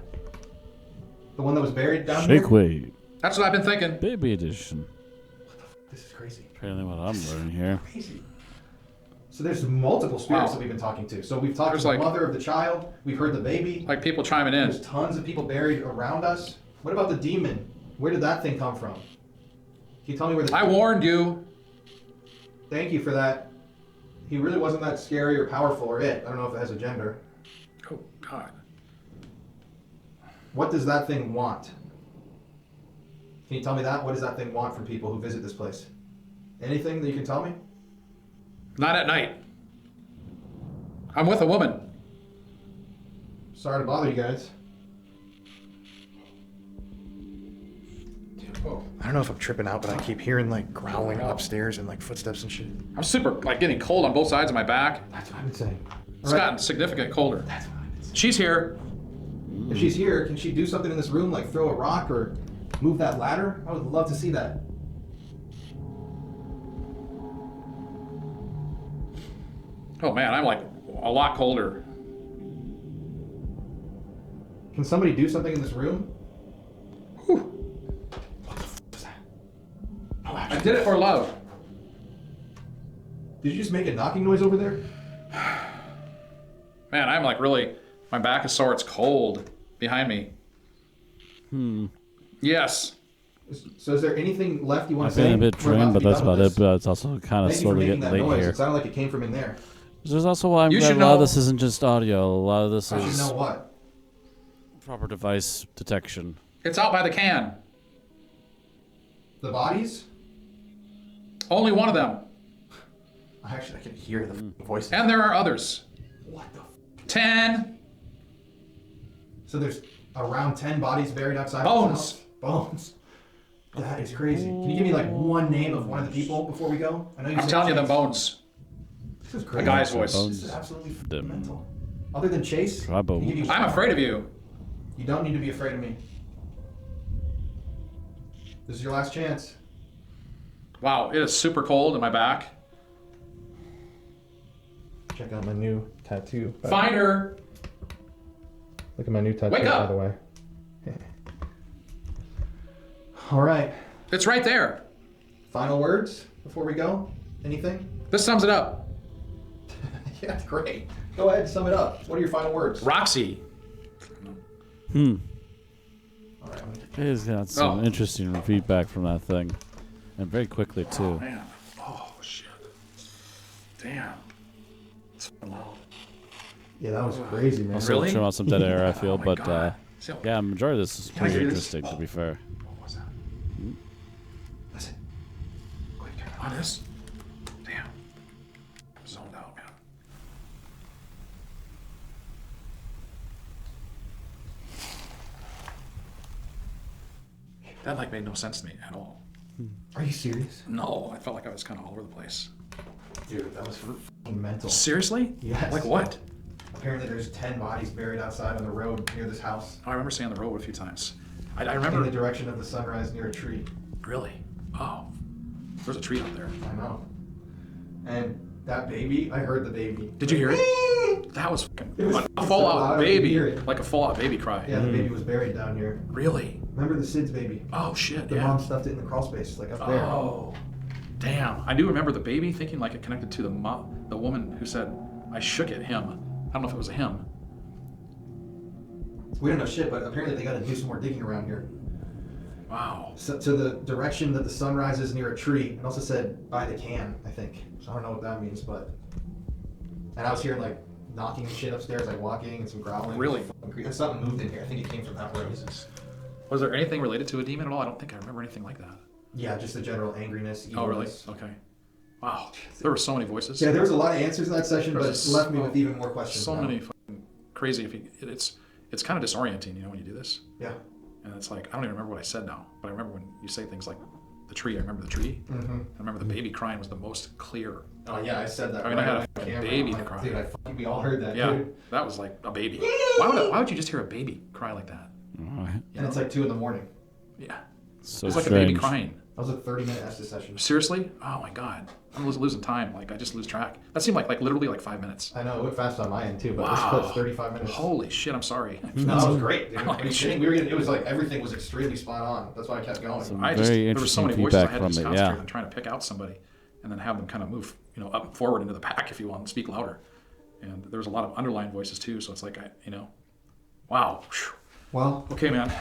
The one that was buried down Shake here? weight. That's what I've been thinking. Baby edition. This is crazy. Apparently what I'm learning here. Crazy. So there's multiple spirits Wow. that we've been talking to. So we've talked There's to the like- mother of the child. We've heard the baby. Like people chiming There's in. tons of people buried around us. What about the demon? Where did that thing come from? Can you tell me where the... I warned you. Thank you for that. He really wasn't that scary or powerful or it. I don't know if it has a gender. Oh God. What does that thing want? Can you tell me that? What does that thing want from people who visit this place? Anything that you can tell me? Not at night. I'm with a woman. Sorry to bother you guys. I don't know if I'm tripping out, but I keep hearing like growling upstairs and like footsteps and shit. I'm super like getting cold on both sides of my back. That's what I've been saying. It's gotten significant colder. That's what I've been saying. She's here. If she's here, can she do something in this room, like throw a rock or move that ladder? I would love to see that. Oh man, I'm like a lot colder. Can somebody do something in this room? Whew. I did it for love. Did you just make a knocking noise over there? Man, I'm like really, my back is sore, it's cold behind me. Yes. So is there anything left you want I've to say? been a bit We're drained, to but be that's done with about it. this. But it's also kind of Thank you for slowly making getting that late noise. here. It sounded like it came from in there. There's also why I'm You glad should a lot of know- this isn't just audio. A lot of this I should is know what. proper device detection. It's out by the can. The bodies? Only one of them. I can hear the voice. And there are others. What the? 10 So there's around 10 bodies buried outside Bones. This house? Bones. That is crazy. Can you give me like one name of one of the people before we go? I know you I'm said telling you, Chase. them bones. This is A crazy. guy's voice. This is absolutely mental. Other than Chase, Try can you give me I'm one? afraid of you. You don't need to be afraid of me. This is your last chance. Wow, it is super cold in my back. Check out my new tattoo. Find her. Look at my new tattoo, Wake up. by the way. All right. It's right there. Final words before we go? Anything? This sums it up. Yeah, great. Go ahead, sum it up. What are your final words? Roxy. All right, I'm gonna get He's got some interesting feedback from that thing, and very quickly too. Oh, man. Oh, shit. Damn. It's loud. Yeah, that was crazy, man. Also, Really? trim out some dead air, I feel, Oh my but God. See, yeah, majority of this is Can I pretty hear this? interesting, to be fair. What was that? Listen. Quick. On this? Damn. I'm zoned out, man. That like made no sense to me at all. Are you serious? No, I felt like I was kind of all over the place. Dude, that was f***ing mental. Seriously? Yes. Like what? Apparently there's 10 bodies buried outside on the road near this house. Oh, I remember seeing the road a few times. I In the remember. direction of the sunrise near a tree. Really? Oh, there's a tree out there. I know. And that baby, I heard the baby. Did you hear it? That was It was a so full loud, out I could baby, hear it. like a full out baby cry. Yeah, the baby was buried down here. Really? Remember the Sid's baby? Oh shit! The Yeah. mom stuffed it in the crawl space, like up there. Oh, damn! I do remember the baby, thinking like it connected to the woman who said I shook it. Him. I don't know if it was a him. We don't know shit, but apparently they got to do some more digging around here. Wow. So, to the direction that the sun rises near a tree. It also said by the can, I think. So I don't know what that means, but. And I was hearing like knocking and shit upstairs, like walking and some growling. Really? And something moved in here. I think it came from that way. Was there anything related to a demon at all? I don't think I remember anything like that. Yeah, just the general angriness. Oh, really? evilness. Okay. Wow. There were so many voices. Yeah, there was a lot of answers in that session, but it There's left me with even more questions. So now. many fucking crazy. It's kind of disorienting, when you do this. Yeah. And it's like I don't even remember what I said now, but I remember when you say things like the tree. I remember the tree. Mm-hmm. I remember the baby crying was the most clear. Oh yeah, I said that. I mean, I had a on fucking camera. baby I'm to like, cry. Dude, we all heard that. Yeah, Dude. that was like a baby. Why would you just hear a baby cry like that? And it's like 2 a.m. Yeah, So it's like strange. a baby crying. That was a 30-minute Estes session. Seriously? Oh my god, I'm losing time. Like I just lose track. That seemed like literally like 5 minutes. I know, it went fast on my end too, but Wow. this clip's 35 minutes. Holy shit! I'm sorry. No, that was great, dude. Like, Are you kidding? We were getting, it was like everything was extremely spot on. That's why I kept going. Some there very was so interesting many voices I feedback had to from just it. concentrate Yeah. on trying to pick out somebody, and then have them kind of move, up forward into the pack if you want, and speak louder. And there was a lot of underlying voices too, so it's like wow. Whew. Well, Okay, man.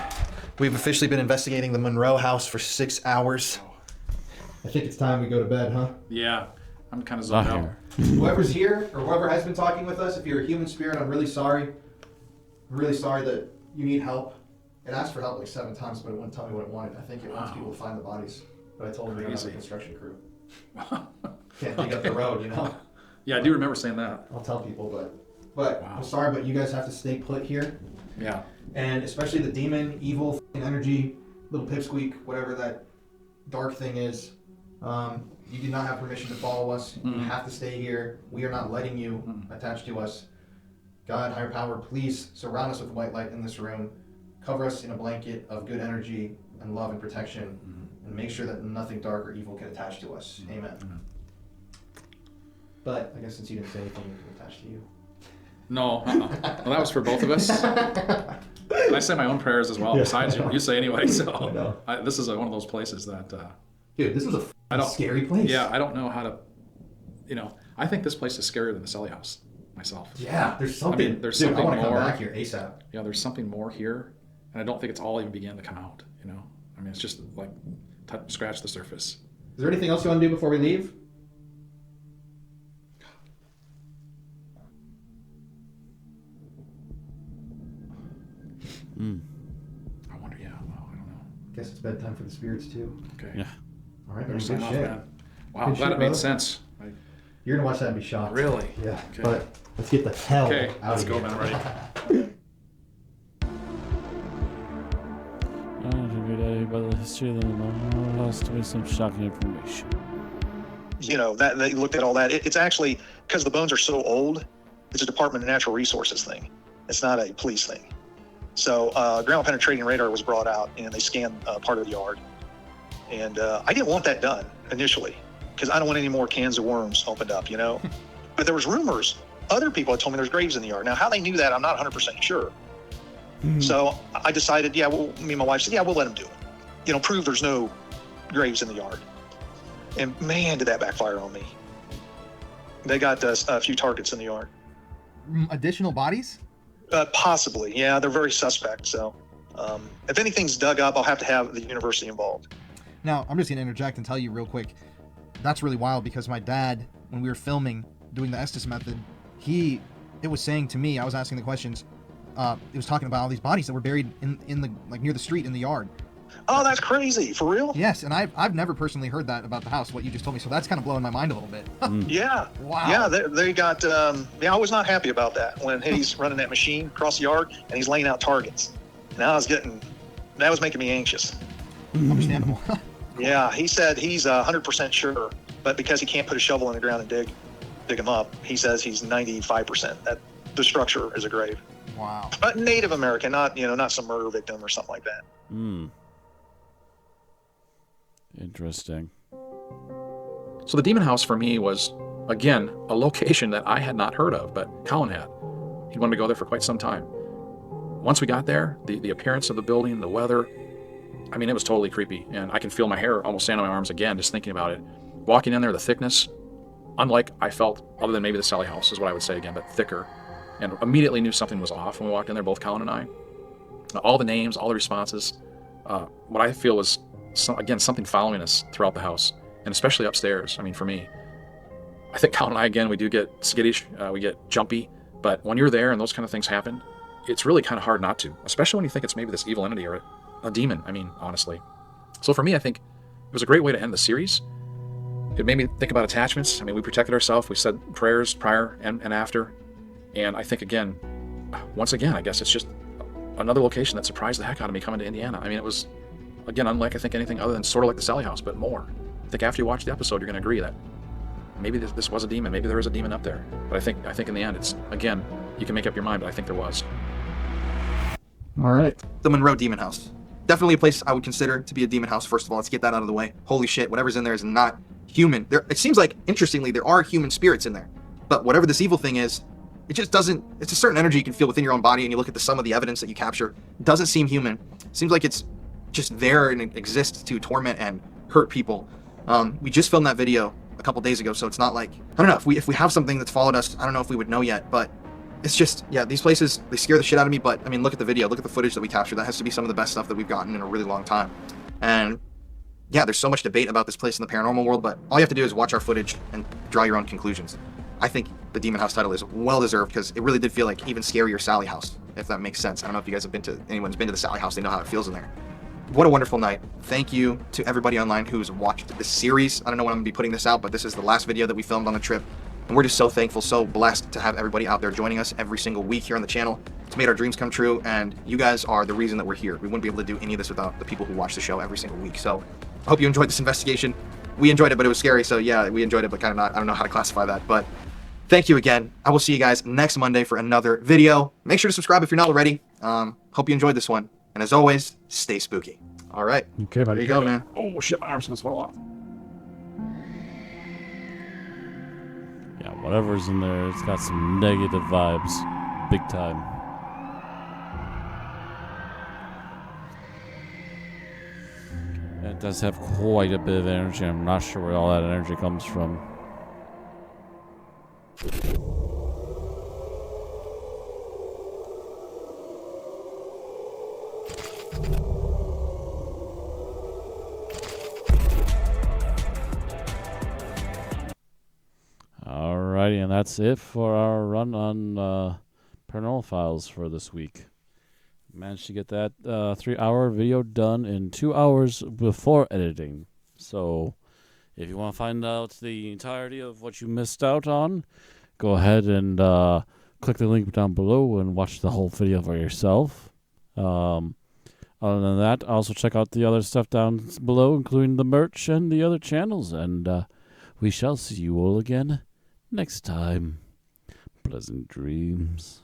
we've officially been investigating the Monroe house for 6 hours. I think it's time we go to bed, huh? Yeah, I'm kind of Not zoned out. here. Whoever's here, or whoever has been talking with us, if you're a human spirit, I'm really sorry. I'm really sorry that you need help. It asked for help like 7 times, but it wouldn't tell me what it wanted. I think it wants people to find the bodies. But I told them we don't have a Crazy. construction crew. Can't dig up the road, Yeah, I do remember saying that. I'll tell people, but Wow. I'm sorry, but you guys have to stay put here. Yeah. And especially the demon, evil, energy, little pipsqueak, whatever that dark thing is. You do not have permission to follow us. You have to stay here. We are not letting you attach to us. God, higher power, please surround us with white light in this room. Cover us in a blanket of good energy and love and protection. And make sure that nothing dark or evil can attach to us. Amen. But I guess since you didn't say anything, it can attach to you. No. Well, that was for both of us. And I say my own prayers as well, besides you say anyway. So know. this is one of those places that. Dude, this was a scary place. Yeah, I don't know how to. I think this place is scarier than the Selly house myself. Yeah, there's something. I mean, there's Dude, something I want to come more. back here ASAP. Yeah, there's something more here, and I don't think it's all even began to come out. I mean, it's just like scratch the surface. Is there anything else you want to do before we leave? I wonder. Yeah, well, I don't know. Guess it's bedtime for the spirits too. Okay. Yeah. All right, Better man, sign good off, shit. man. Wow, Good glad shit, it made brother. sense. You're gonna watch that and be shocked. Really? Yeah. Okay. But let's get the hell Okay, out let's of go, here. man. Ready? By the history of the Monroe house to me some shocking information. That they looked at all that. It's actually because the bones are so old. It's a Department of Natural Resources thing. It's not a police thing. So ground penetrating radar was brought out, and they scanned part of the yard. And I didn't want that done initially because I don't want any more cans of worms opened up, But there was rumors. Other people had told me there's graves in the yard. Now, how they knew that, I'm not 100% sure. So I decided, me and my wife said, we'll let them do it. Prove there's no graves in the yard. And man, did that backfire on me. They got a few targets in the yard. Additional bodies? Possibly, yeah. They're very suspect. So, if anything's dug up, I'll have to have the university involved. Now, I'm just going to interject and tell you real quick. That's really wild because my dad, when we were filming, doing the Estes method, it was saying to me, I was asking the questions, it was talking about all these bodies that were buried in the, like, near the street in the yard. Oh, that's crazy. For real? Yes, and I've never personally heard that about the house, what you just told me, so that's kind of blowing my mind a little bit. Yeah. Wow. Yeah, they got, I was not happy about that when he's running that machine across the yard and he's laying out targets. And that was making me anxious. Understandable. Yeah, he said he's 100% sure, but because he can't put a shovel in the ground and dig him up, he says he's 95% that the structure is a grave. Wow. But Native American, not some murder victim or something like that. Interesting. So the demon house for me was, again, a location that I had not heard of, but Colin had. He wanted to go there for quite some time. Once we got there, the appearance of the building, the weather, I mean, it was totally creepy. And I can feel my hair almost stand on my arms again, just thinking about it. Walking in there, the thickness, unlike I felt, other than maybe the Sally house is what I would say again, but thicker. And immediately knew something was off when we walked in there, both Colin and I. All the names, all the responses. What I feel was, something following us throughout the house, and especially upstairs. I mean, for me, I think Colin and I, again, we do get skittish, we get jumpy, but when you're there and those kind of things happen, it's really kind of hard not to, especially when you think it's maybe this evil entity or a demon, I mean, honestly. So for me, I think it was a great way to end the series. It made me think about attachments. I mean, we protected ourselves, we said prayers prior and after, and I think, again, once again, I guess it's just another location that surprised the heck out of me coming to Indiana. I mean, it was, again, unlike I think anything other than sort of like the Sally house, but more. I think after you watch the episode, you're going to agree that maybe this was a demon. Maybe there was a demon up there. But I think in the end, it's, again, you can make up your mind, but I think there was. All right. The Monroe Demon House. Definitely a place I would consider to be a demon house. First of all, let's get that out of the way. Holy shit, whatever's in there is not human. It seems like, interestingly, there are human spirits in there. But whatever this evil thing is, it just doesn't, it's a certain energy you can feel within your own body, and you look at some of the evidence that you capture, it doesn't seem human. It seems like it's just there and it exists to torment and hurt people. We just filmed that video a couple days ago, so it's not like, I don't know, if we have something that's followed us, I don't know if we would know yet, but it's just, yeah, these places, they scare the shit out of me. But I mean, look at the video, look at the footage that we captured. That has to be some of the best stuff that we've gotten in a really long time. And yeah, there's so much debate about this place in the paranormal world, but all you have to do is watch our footage and draw your own conclusions. I think the Demon House title is well deserved, because it really did feel like even scarier Sally House, if that makes sense. I don't know if you guys have anyone's been to the Sally House, they know how it feels in there. What a wonderful night. Thank you to everybody online who's watched this series. I don't know when I'm gonna be putting this out, but this is the last video that we filmed on the trip. And we're just so thankful, so blessed to have everybody out there joining us every single week here on the channel. It's made our dreams come true, and you guys are the reason that we're here. We wouldn't be able to do any of this without the people who watch the show every single week. So I hope you enjoyed this investigation. We enjoyed it, but it was scary. So yeah, we enjoyed it, but kind of not. I don't know how to classify that. But thank you again. I will see you guys next Monday for another video. Make sure to subscribe if you're not already. Hope you enjoyed this one. And as always, stay spooky. All right. Okay, buddy. There you go, man. Oh shit, my arm's gonna swell off. Yeah, whatever's in there, it's got some negative vibes. Big time. And it does have quite a bit of energy. I'm not sure where all that energy comes from. Alrighty, and that's it for our run on Paranormal Files for this week. Managed to get that 3-hour video done in 2 hours before editing. So if you want to find out the entirety of what you missed out on, go ahead and click the link down below and watch the whole video for yourself. Other than that, also check out the other stuff down below, including the merch and the other channels. And we shall see you all again next time. Pleasant dreams.